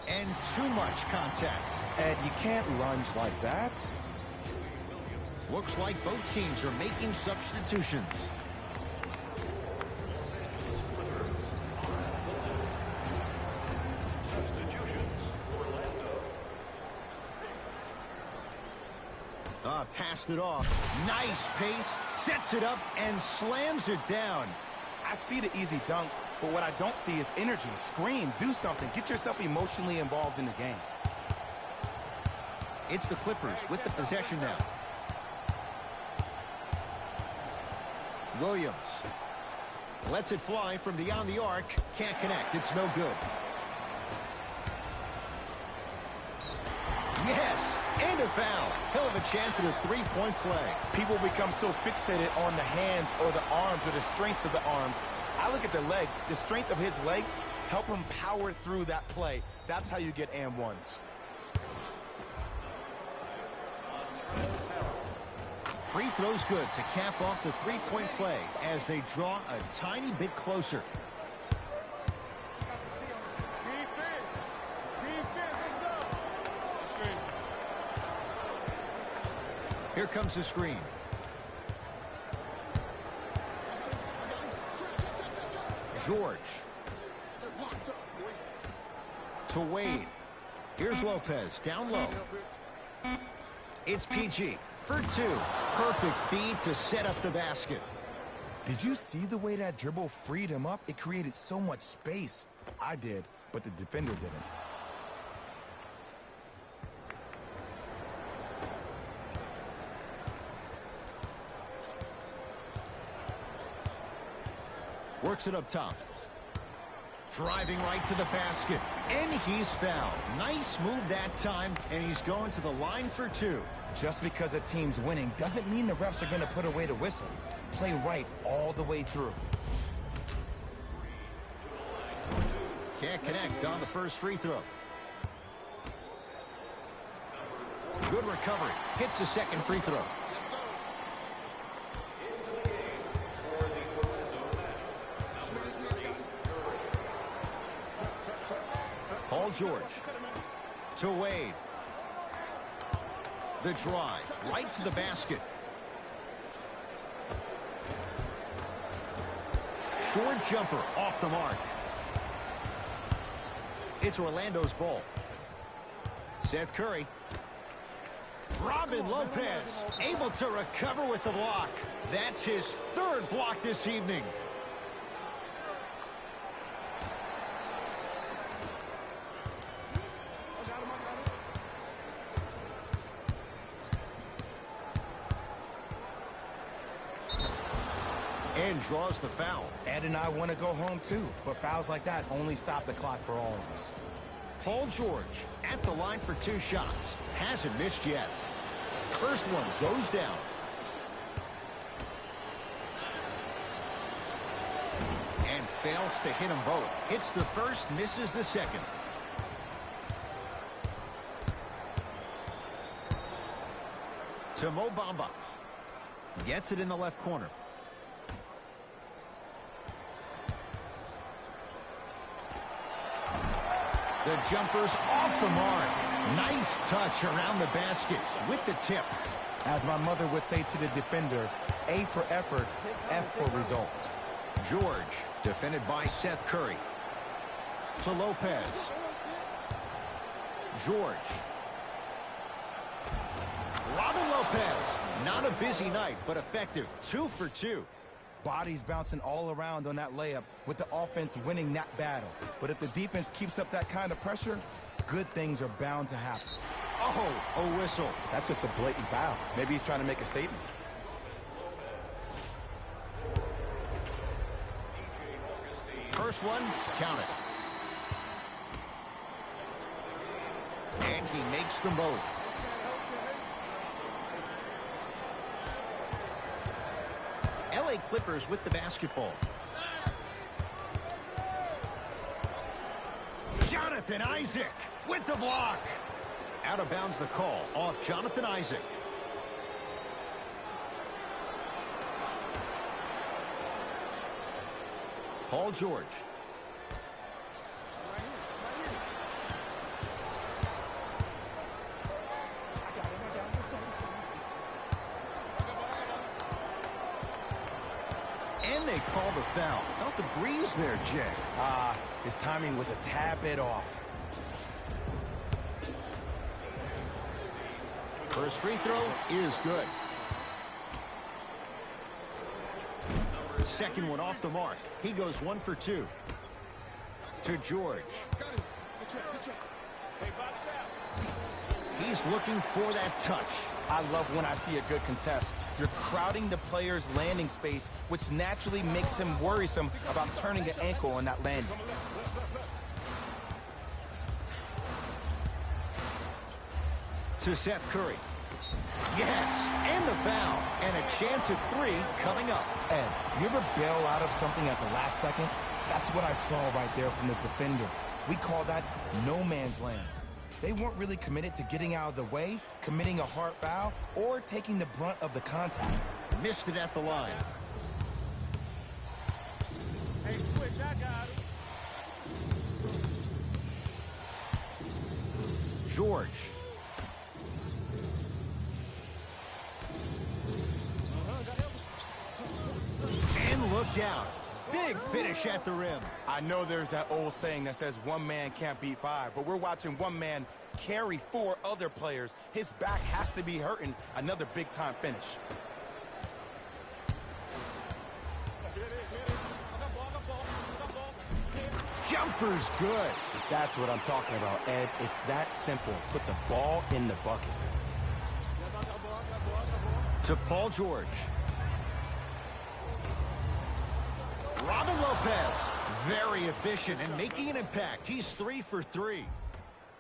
And too much contact. Ed, you can't lunge like that. Looks like both teams are making substitutions. Passed it off. Nice pace. Sets it up and slams it down. I see the easy dunk, but what I don't see is energy. Scream, do something. Get yourself emotionally involved in the game. It's the Clippers with the possession now. Williams lets it fly from beyond the arc. Can't connect. It's no good. Yes, and a foul. Hell of a chance at a three-point play. People become so fixated on the hands or the arms or the strengths of the arms. I look at the legs. The strength of his legs help him power through that play. That's how you get and ones. Free throw's good to cap off the three-point play as they draw a tiny bit closer. Here comes the screen. George. To Wade. Here's Lopez, down low. It's PG for two. Perfect feed to set up the basket. Did you see the way that dribble freed him up? It created so much space. I did, but the defender didn't. Works it up top. Driving right to the basket. And he's fouled. Nice move that time, and he's going to the line for two. Just because a team's winning doesn't mean the refs are going to put away the whistle. Play right all the way through. Can't connect on the first free throw. Good recovery. Hits the second free throw. Paul George to Wade. The drive right to the basket. Short jumper off the mark. It's Orlando's ball. Seth Curry. Robin Lopez able to recover with the block. That's his third block this evening. And draws the foul. Ed and I want to go home too, but fouls like that only stop the clock for all of us. Paul George at the line for two shots. Hasn't missed yet. First one goes down. And fails to hit them both. Hits the first, misses the second. To Mo Bamba. Gets it in the left corner. The jumper's off the mark. Nice touch around the basket with the tip. As my mother would say to the defender, A for effort, F for results. George, defended by Seth Curry. To Lopez. George. Robin Lopez. Not a busy night, but effective. 2 for 2. Bodies bouncing all around on that layup with the offense winning that battle. But if the defense keeps up that kind of pressure, good things are bound to happen. Oh, a whistle. That's just a blatant foul. Maybe he's trying to make a statement. First one, count it. And he makes them both. LA Clippers with the basketball. Jonathan Isaac with the block. Out of bounds the call off Jonathan Isaac. Paul George. And they call the foul. Felt the breeze there, Jay. His timing was a tad bit off. First free throw is good. Second one off the mark. He goes 1 for 2. To George. He's looking for that touch. I love when I see a good contest. You're crowding the player's landing space, which naturally makes him worrisome about turning an ankle on that landing. To Seth Curry. Yes, and the foul. And a chance at 3 coming up. Ed, you ever bail out of something at the last second? That's what I saw right there from the defender. We call that no man's land. They weren't really committed to getting out of the way, committing a hard foul, or taking the brunt of the contact. Missed it at the line. Hey, switch, I got it. George. And look out. Big finish at the rim. I know there's that old saying that says one man can't beat 5, but we're watching one man carry 4 other players. His back has to be hurting. Another big-time finish. Jumper's good. That's what I'm talking about, Ed. It's that simple. Put the ball in the bucket. To Paul George. Robin Lopez, very efficient and making an impact. He's 3 for 3.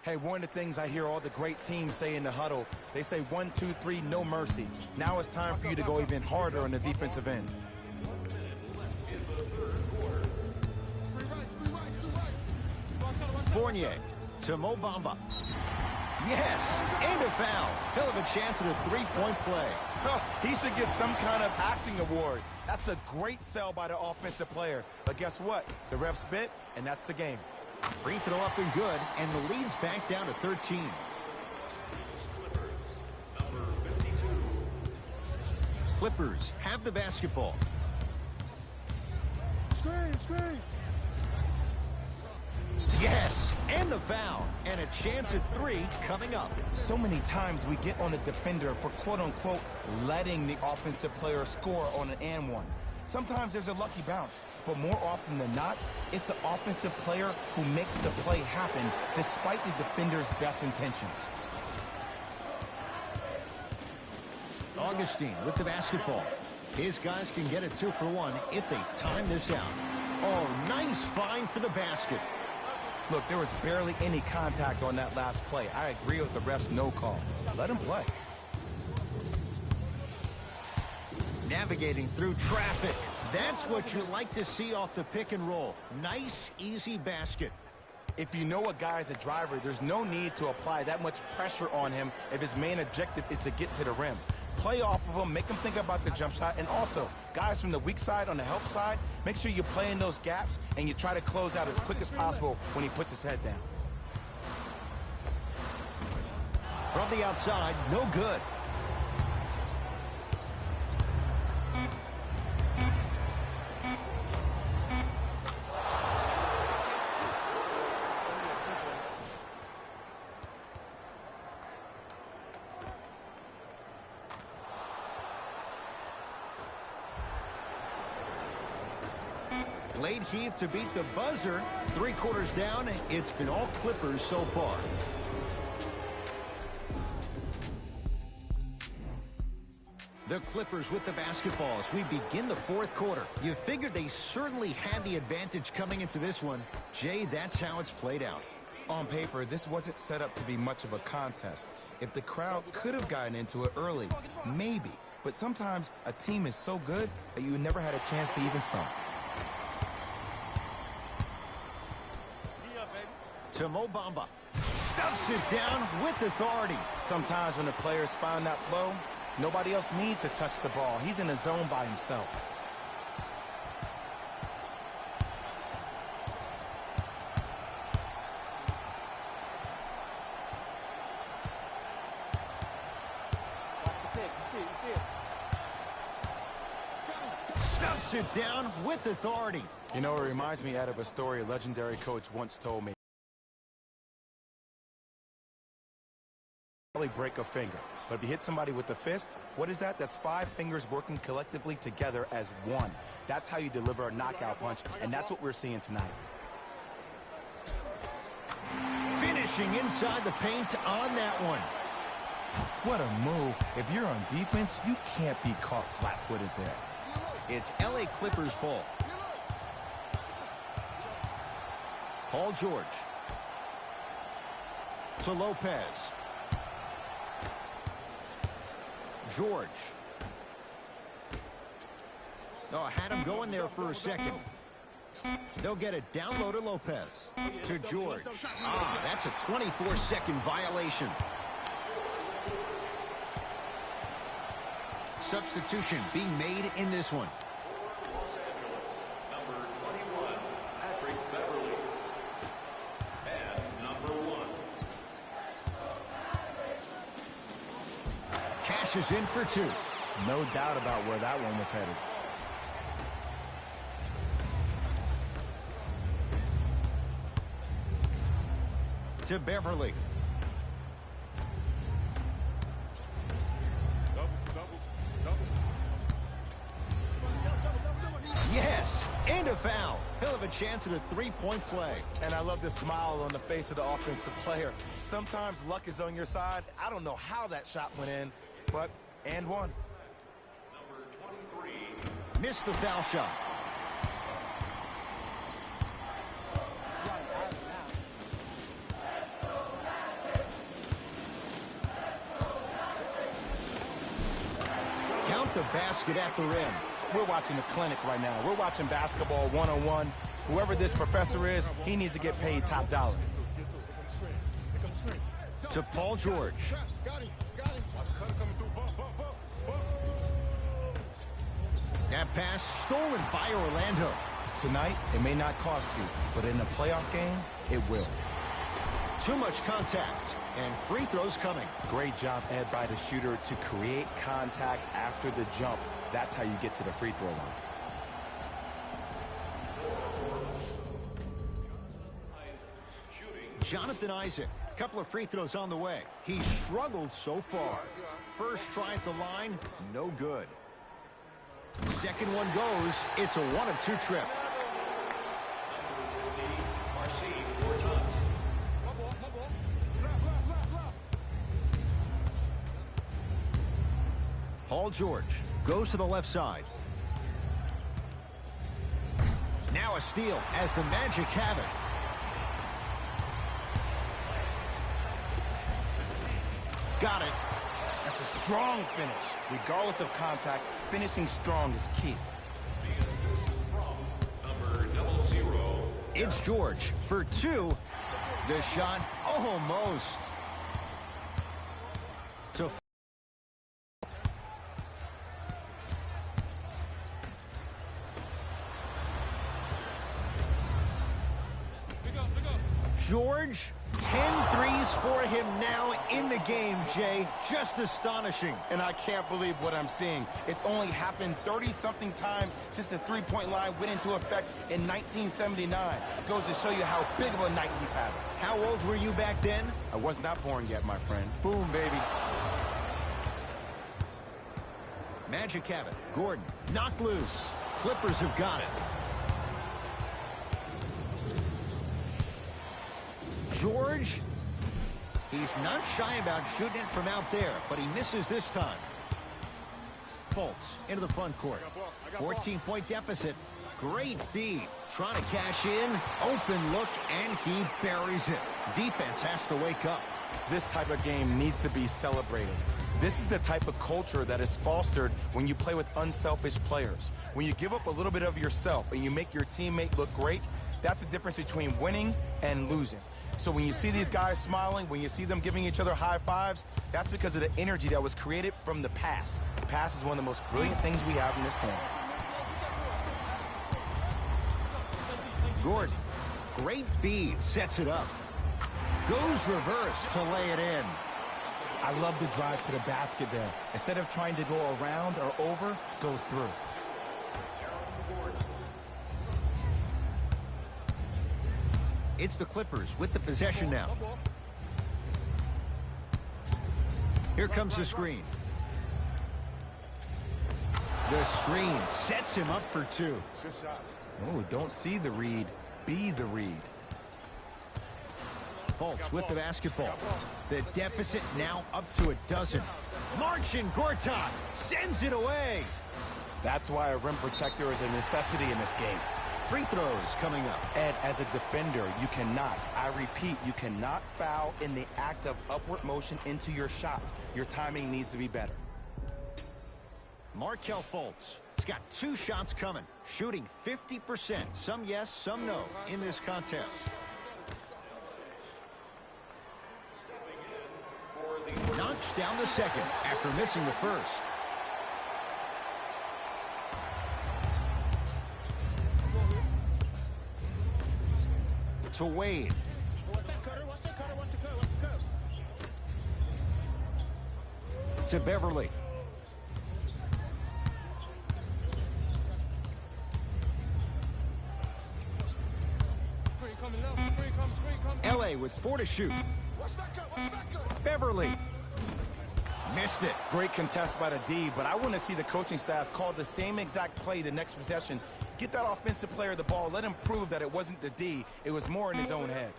Hey, one of the things I hear all the great teams say in the huddle, they say 1, 2, 3, no mercy. Now it's time for you to go even harder on the defensive end. Fournier to Mo Bamba. Yes, and a foul. He'll have a chance at a 3-point play. He should get some kind of acting award. That's a great sell by the offensive player. But guess what? The refs bit, and that's the game. Free throw up and good, and the lead's back down to 13. Clippers have the basketball. Screen. Yes, and the foul, and a chance at 3 coming up. So many times we get on the defender for quote-unquote letting the offensive player score on an and one. Sometimes there's a lucky bounce, but more often than not, it's the offensive player who makes the play happen despite the defender's best intentions. Augustine with the basketball. His guys can get a 2 for 1 if they time this out. Oh, nice find for the basket. Look, there was barely any contact on that last play. I agree with the ref's no call. Let him play. Navigating through traffic. That's what you like to see off the pick and roll. Nice, easy basket. If you know a guy's a driver, there's no need to apply that much pressure on him if his main objective is to get to the rim. Play off of him, make him think about the jump shot, and also, guys from the weak side on the help side, make sure you play in those gaps and you try to close out as quick as possible when he puts his head down. From the outside, no good. Late heave to beat the buzzer. 3 quarters down. It's been all Clippers so far. The Clippers with the basketball as we begin the 4th quarter. You figured they certainly had the advantage coming into this one. Jay, that's how it's played out. On paper, this wasn't set up to be much of a contest. If the crowd could have gotten into it early, maybe. But sometimes a team is so good that you never had a chance to even start. To Mo Bamba. Stuffs it down with authority. Sometimes when the players find that flow, nobody else needs to touch the ball. He's in a zone by himself. Stuffs it down with authority. You know, it reminds me out of a story a legendary coach once told me. Probably break a finger. But if you hit somebody with the fist, what is that? That's 5 fingers working collectively together as one. That's how you deliver a knockout punch, and that's what we're seeing tonight. Finishing inside the paint on that one. What a move. If you're on defense, you can't be caught flat-footed there. It's LA Clippers ball. Paul George. To Lopez. George. Oh, had him going there for a second. They'll get it down low to Lopez. To George. Ah, that's a 24-second violation. Substitution being made in this one. Los Angeles, number 21, Patrick Beverly. And number 1. Cashes in for 2. No doubt about where that one was headed. To Beverly. Yes, and a foul. He'll have a chance at a 3-point play. And I love the smile on the face of the offensive player. Sometimes luck is on your side. I don't know how that shot went in, but and one. Number 23. Missed the foul shot. Count the basket at the rim. We're watching a clinic right now. We're watching basketball one-on-one. Whoever this professor is, he needs to get paid top dollar. To Paul George. That pass stolen by Orlando. Tonight, it may not cost you, but in a playoff game, it will. Too much contact, and free throws coming. Great job, Ed, by the shooter to create contact after the jump. That's how you get to the free throw line. Jonathan Isaac, a couple of free throws on the way. He struggled so far. First try at the line, no good. Second one goes, it's a 1 of 2 trip. Paul George goes to the left side. Now a steal as the Magic have it. Got it. That's a strong finish. Regardless of contact, finishing strong is key. The assist from number 00. It's George for 2. The shot almost. To George, 10 threes for him now in the game, Jay. Just astonishing. And I can't believe what I'm seeing. It's only happened 30-something times since the three-point line went into effect in 1979. Goes to show you how big of a night he's having. How old were you back then? I was not born yet, my friend. Boom, baby. Magic have it. Gordon knocked loose. Clippers have got it. George. He's not shy about shooting it from out there, but he misses this time. Fultz into the front court. 14-point deficit. Great feed. Trying to cash in. Open look, and he buries it. Defense has to wake up. This type of game needs to be celebrated. This is the type of culture that is fostered when you play with unselfish players. When you give up a little bit of yourself and you make your teammate look great, that's the difference between winning and losing. So when you see these guys smiling, when you see them giving each other high fives, that's because of the energy that was created from the pass. The pass is one of the most brilliant things we have in this game. Gordon, great feed, sets it up. Goes reverse to lay it in. I love the drive to the basket there. Instead of trying to go around or over, go through. It's the Clippers with the possession now. Here comes the screen. The screen sets him up for two. Oh, don't see the read, be the read. Fultz with the basketball. The deficit now up to a dozen. Marcin Gortat sends it away. That's why a rim protector is a necessity in this game. Free throws coming up. Ed, as a defender, you cannot, I repeat, you cannot foul in the act of upward motion into your shot. Your timing needs to be better. Markelle Fultz. He's got 2 shots coming. Shooting 50%. Some yes, some no in this contest. Knocks down the second after missing the first. To Wade. To Beverly. LA with 4 to shoot. Beverly. Missed it. Great contest by the D, but I want to see the coaching staff call the same exact play the next possession. Get that offensive player the ball. Let him prove that it wasn't the D. It was more in his own head.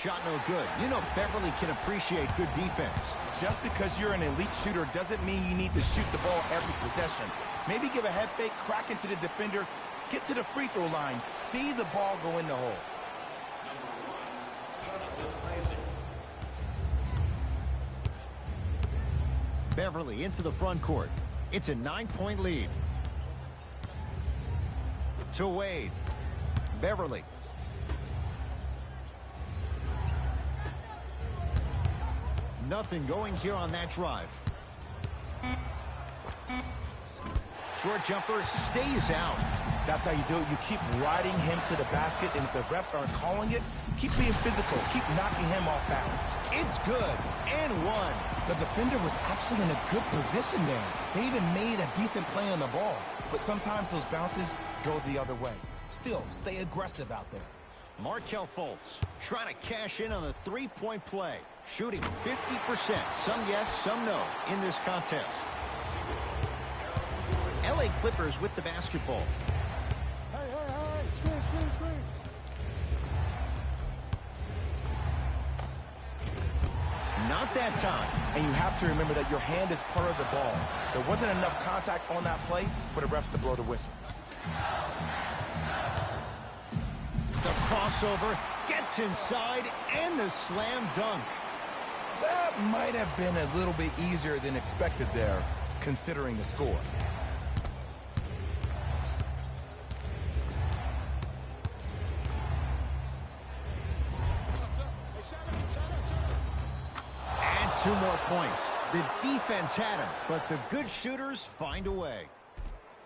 Shot no good. You know Beverly can appreciate good defense. Just because you're an elite shooter doesn't mean you need to shoot the ball every possession. Maybe give a head fake, crack into the defender, get to the free throw line, see the ball go in the hole. Beverly into the front court. It's a 9-point lead. To Wade. Beverly. Nothing going here on that drive. Short jumper stays out. That's how you do it. You keep riding him to the basket, and if the refs aren't calling it, keep being physical. Keep knocking him off balance. It's good. And one. The defender was actually in a good position there. They even made a decent play on the ball. But sometimes those bounces go the other way. Still, stay aggressive out there. Markelle Fultz trying to cash in on the 3-point play. Shooting 50%. Some yes, some no in this contest. LA Clippers with the basketball. Hey, screen. Not that time. And you have to remember that your hand is part of the ball. There wasn't enough contact on that play for the refs to blow the whistle. The crossover gets inside and the slam dunk. That might have been a little bit easier than expected there, considering the score. And 2 more points. The defense had him, but the good shooters find a way.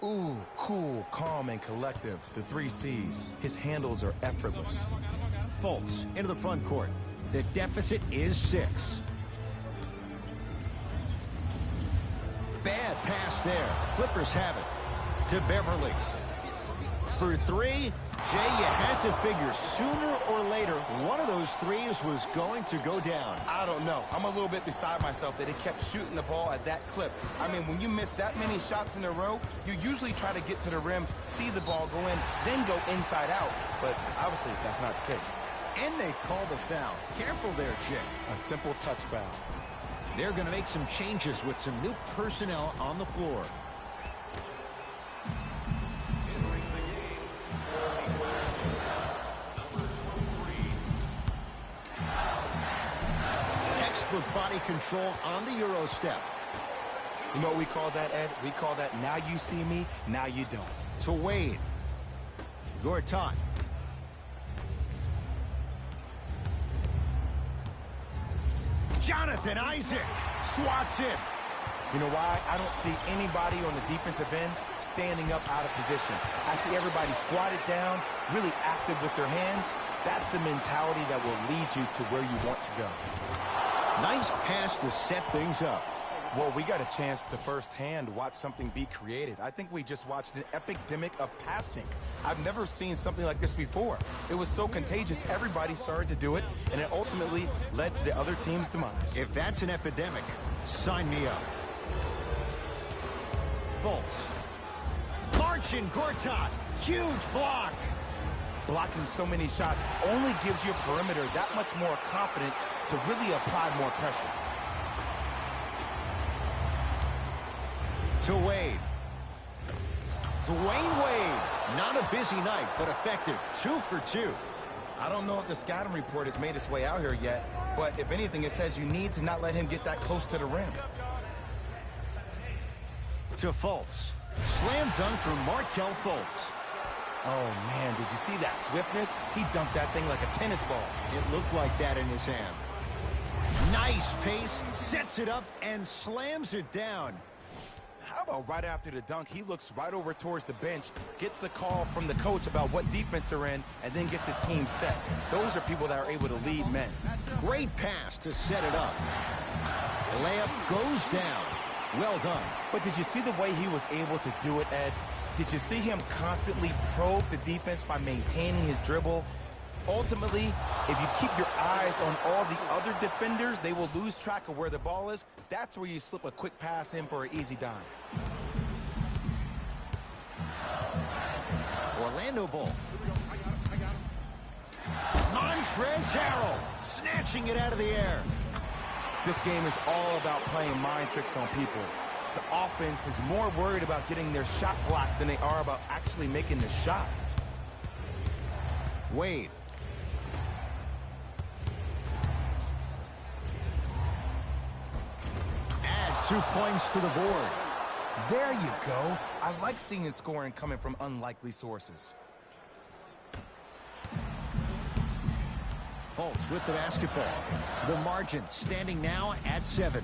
Ooh, cool, calm, and collective. The 3 C's. His handles are effortless. Fultz into the front court. The deficit is 6. Bad pass there. Clippers have it. To Beverly. For 3, Jay, you had to figure sooner or later one of those threes was going to go down. I don't know. I'm a little bit beside myself that he kept shooting the ball at that clip. I mean, when you miss that many shots in a row, you usually try to get to the rim, see the ball go in, then go inside out. But obviously, that's not the case. And they call the foul. Careful there, Chick. A simple touch foul. They're going to make some changes with some new personnel on the floor. Entering the game, number 23. Textbook body control on the Euro step. You know what we call that, Ed? We call that now you see me, now you don't. To Wade. Gortat. Jonathan Isaac swats in. You know why? I don't see anybody on the defensive end standing up out of position. I see everybody squatted down, really active with their hands. That's the mentality that will lead you to where you want to go. Nice pass to set things up. Well, we got a chance to firsthand watch something be created. I think we just watched an epidemic of passing. I've never seen something like this before. It was so contagious, everybody started to do it, and it ultimately led to the other team's demise. If that's an epidemic, sign me up. Fultz. Marcin Gortat. Huge block. Blocking so many shots only gives your perimeter that much more confidence to really apply more pressure. To Wade. Dwayne Wade. Not a busy night, but effective. 2 for 2. I don't know if the scouting report has made its way out here yet, but if anything, it says you need to not let him get that close to the rim. To Fultz. Slam dunk from Markelle Fultz. Oh, man, did you see that swiftness? He dunked that thing like a tennis ball. It looked like that in his hand. Nice pace, sets it up, and slams it down. How about right after the dunk, he looks right over towards the bench, gets a call from the coach about what defense they're in, and then gets his team set. Those are people that are able to lead men. Great pass to set it up. The layup goes down. Well done. But did you see the way he was able to do it, Ed? Did you see him constantly probe the defense by maintaining his dribble? Ultimately, if you keep your eyes on all the other defenders, they will lose track of where the ball is. That's where you slip a quick pass in for an easy dime. Orlando ball. Montrezl Harrell snatching it out of the air. This game is all about playing mind tricks on people. The offense is more worried about getting their shot blocked than they are about actually making the shot. Wade. Add 2 points to the board. There you go. I like seeing his scoring coming from unlikely sources. Fultz with the basketball. The margin standing now at 7.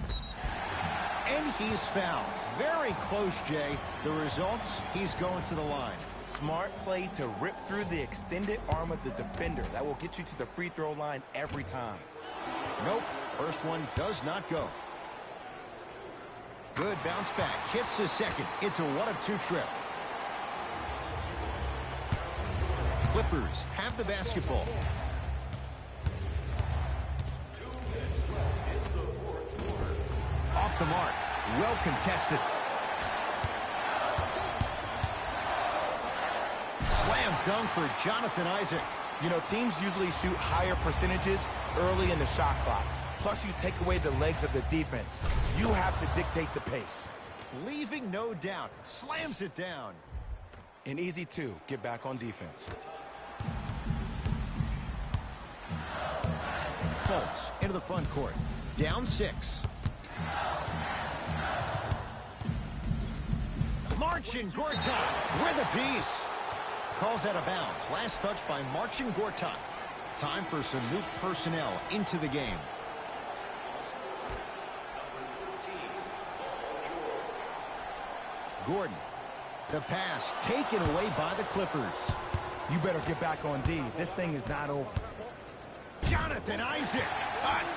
And he's fouled. Very close, Jay. The results, he's going to the line. Smart play to rip through the extended arm of the defender. That will get you to the free throw line every time. Nope. First one does not go. Good bounce back. Hits the second. It's a 1-of-2 trip. Clippers have the basketball. 2 minutes left in the fourth quarter. Off the mark. Well contested. Slam dunk for Jonathan Isaac. You know, teams usually shoot higher percentages early in the shot clock. Plus, you take away the legs of the defense. You have to dictate the pace. Leaving no doubt. Slams it down. An easy 2. Get back on defense. Fultz into the front court. Down 6. Marcin Gortat with a piece. Calls out of bounds. Last touch by Marcin Gortat. Time for some new personnel into the game. Gordon. The pass taken away by the Clippers. You better get back on D. This thing is not over. Jonathan Isaac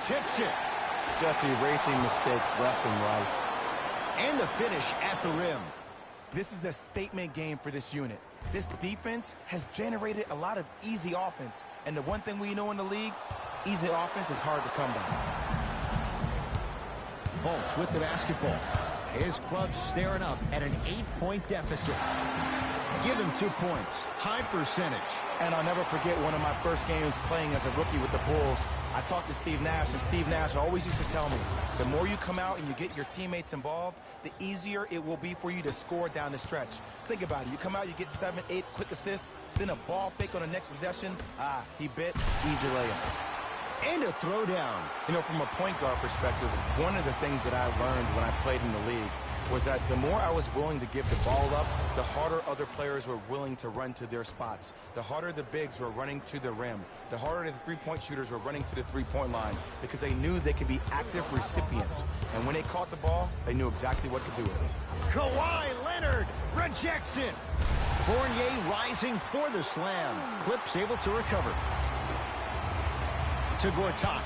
tips it. Just erasing mistakes left and right. And the finish at the rim. This is a statement game for this unit. This defense has generated a lot of easy offense. And the one thing we know in the league, easy offense is hard to come by. Fultz with the basketball. His club staring up at an 8-point deficit. Give him 2 points. High percentage. And I'll never forget one of my first games playing as a rookie with the Bulls. I talked to Steve Nash, and Steve Nash always used to tell me, the more you come out and you get your teammates involved, the easier it will be for you to score down the stretch. Think about it. You come out, you get 7, 8 quick assists, then a ball fake on the next possession. He bit, easy layup. And a throwdown. You know, from a point guard perspective, one of the things that I learned when I played in the league was that the more I was willing to give the ball up, the harder other players were willing to run to their spots. The harder the bigs were running to the rim. The harder the three-point shooters were running to the three-point line because they knew they could be active recipients. And when they caught the ball, they knew exactly what to do with it. Kawhi Leonard rejects it. Fournier rising for the slam. Clips able to recover. To Gortat.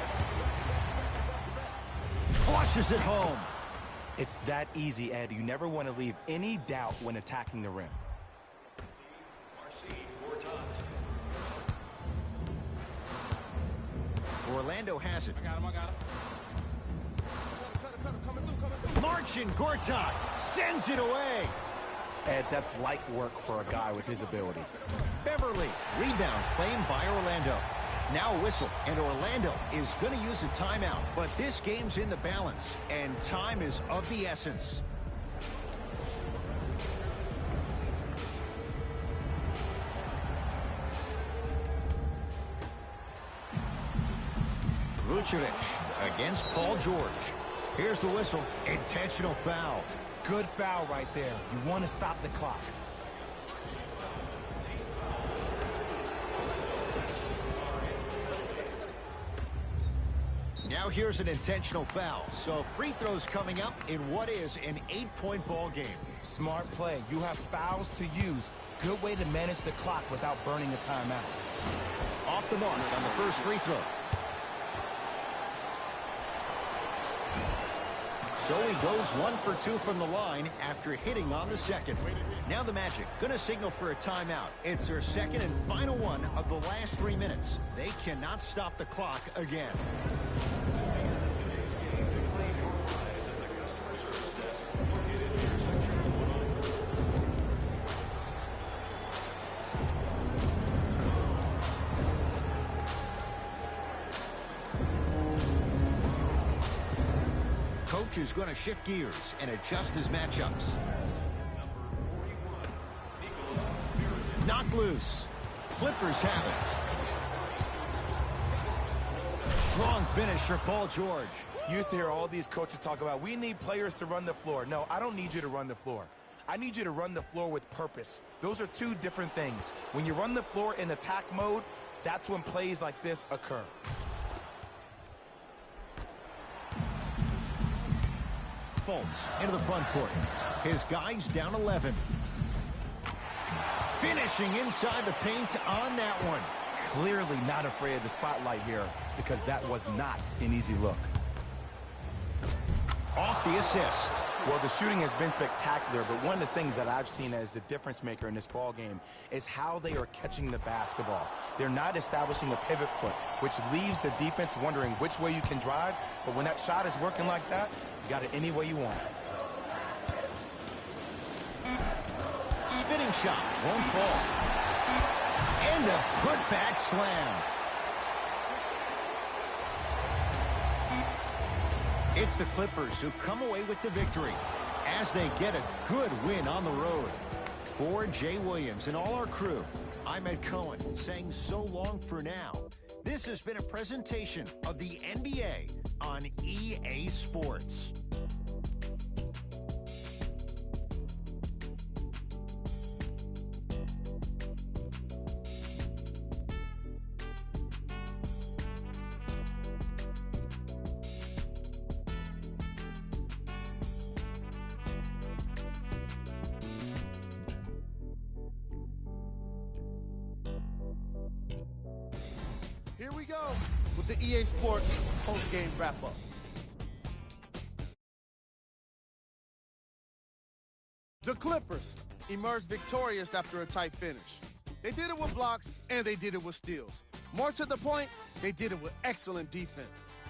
Flushes it home. It's that easy, Ed. You never want to leave any doubt when attacking the rim. Orlando has it. I got him. Coming through. Marcin Gortat sends it away. Ed, that's light work for a guy with his ability. Beverly, rebound claimed by Orlando. Now a whistle, and Orlando is going to use a timeout. But this game's in the balance, and time is of the essence. Vucevic against Paul George. Here's the whistle. Intentional foul. Good foul right there. You want to stop the clock. Now here's an intentional foul. So free throws coming up in what is an 8-point ball game. Smart play. You have fouls to use. Good way to manage the clock without burning a timeout. Off the mark on the first free throw. So he goes 1 for 2 from the line after hitting on the second. Now the Magic going to signal for a timeout. It's their second and final one of the last 3 minutes. They cannot stop the clock again. Coach is going to shift gears and adjust his matchups. Knocked loose. Clippers have it. Strong finish for Paul George. You used to hear all these coaches talk about, we need players to run the floor. No, I don't need you to run the floor. I need you to run the floor with purpose. Those are two different things. When you run the floor in attack mode, that's when plays like this occur. Fultz into the front court. His guys down 11. Finishing inside the paint on that one. Clearly not afraid of the spotlight here because that was not an easy look. Off the assist. Well, the shooting has been spectacular, but one of the things that I've seen as the difference maker in this ball game is how they are catching the basketball. They're not establishing a pivot foot, which leaves the defense wondering which way you can drive, but when that shot is working like that, you got it any way you want. Spinning shot, won't fall. And a put-back slam. It's the Clippers who come away with the victory as they get a good win on the road. For Jay Williams and all our crew, I'm Ed Cohen saying so long for now. This has been a presentation of the NBA on EA Sports. Here we go with the EA Sports post-game wrap-up. The Clippers emerged victorious after a tight finish. They did it with blocks, and they did it with steals. More to the point, they did it with excellent defense.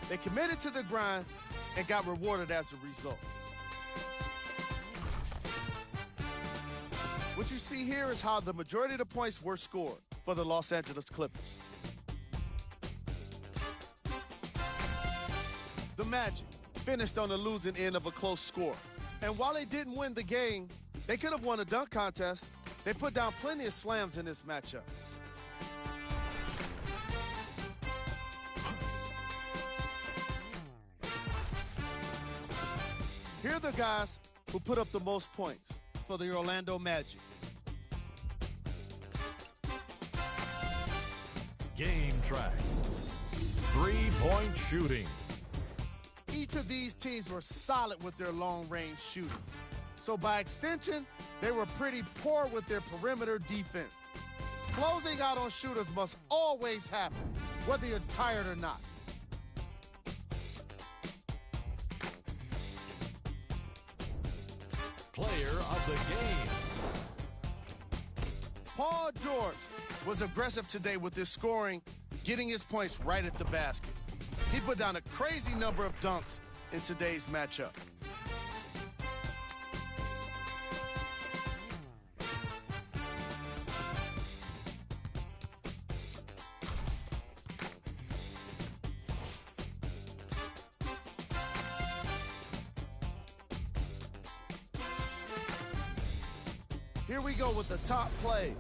They committed to the grind and got rewarded as a result. What you see here is how the majority of the points were scored for the Los Angeles Clippers. The Magic finished on the losing end of a close score. And while they didn't win the game, they could have won a dunk contest. They put down plenty of slams in this matchup. Here are the guys who put up the most points for the Orlando Magic. Game track. 3-point shooting. Each of these teams were solid with their long-range shooting. So by extension, they were pretty poor with their perimeter defense. Closing out on shooters must always happen, whether you're tired or not. Player of the game. Paul George was aggressive today with his scoring, getting his points right at the basket. He put down a crazy number of dunks in today's matchup. Here we go with the top plays.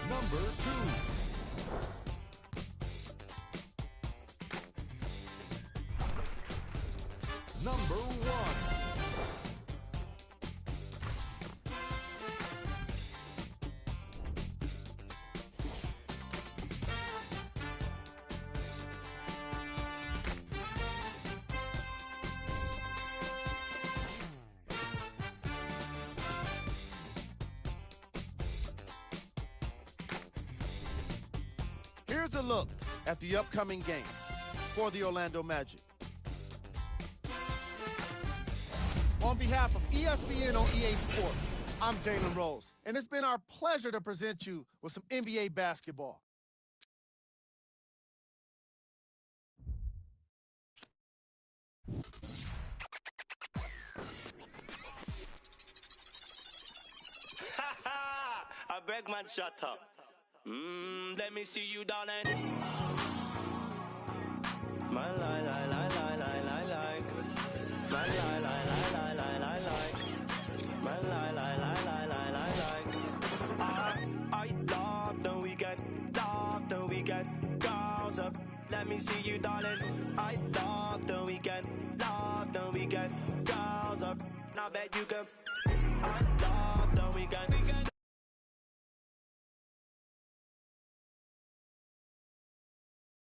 Number 2. Number 1. Here's a look at the upcoming games for the Orlando Magic. On behalf of ESPN on EA Sports, I'm Jalen Rose, and it's been our pleasure to present you with some NBA basketball. I beg man, shut up. Let me see you, darling. My lie, lie, lie, lie, lie, lie, lie. My lie, lie, lie, lie, lie, lie, lie. My lie, lie, lie, lie, lie, lie, lie. I love the weekend, girls up. Let me see you, darling. I love the weekend, girls up. Now bet you can. I love the weekend.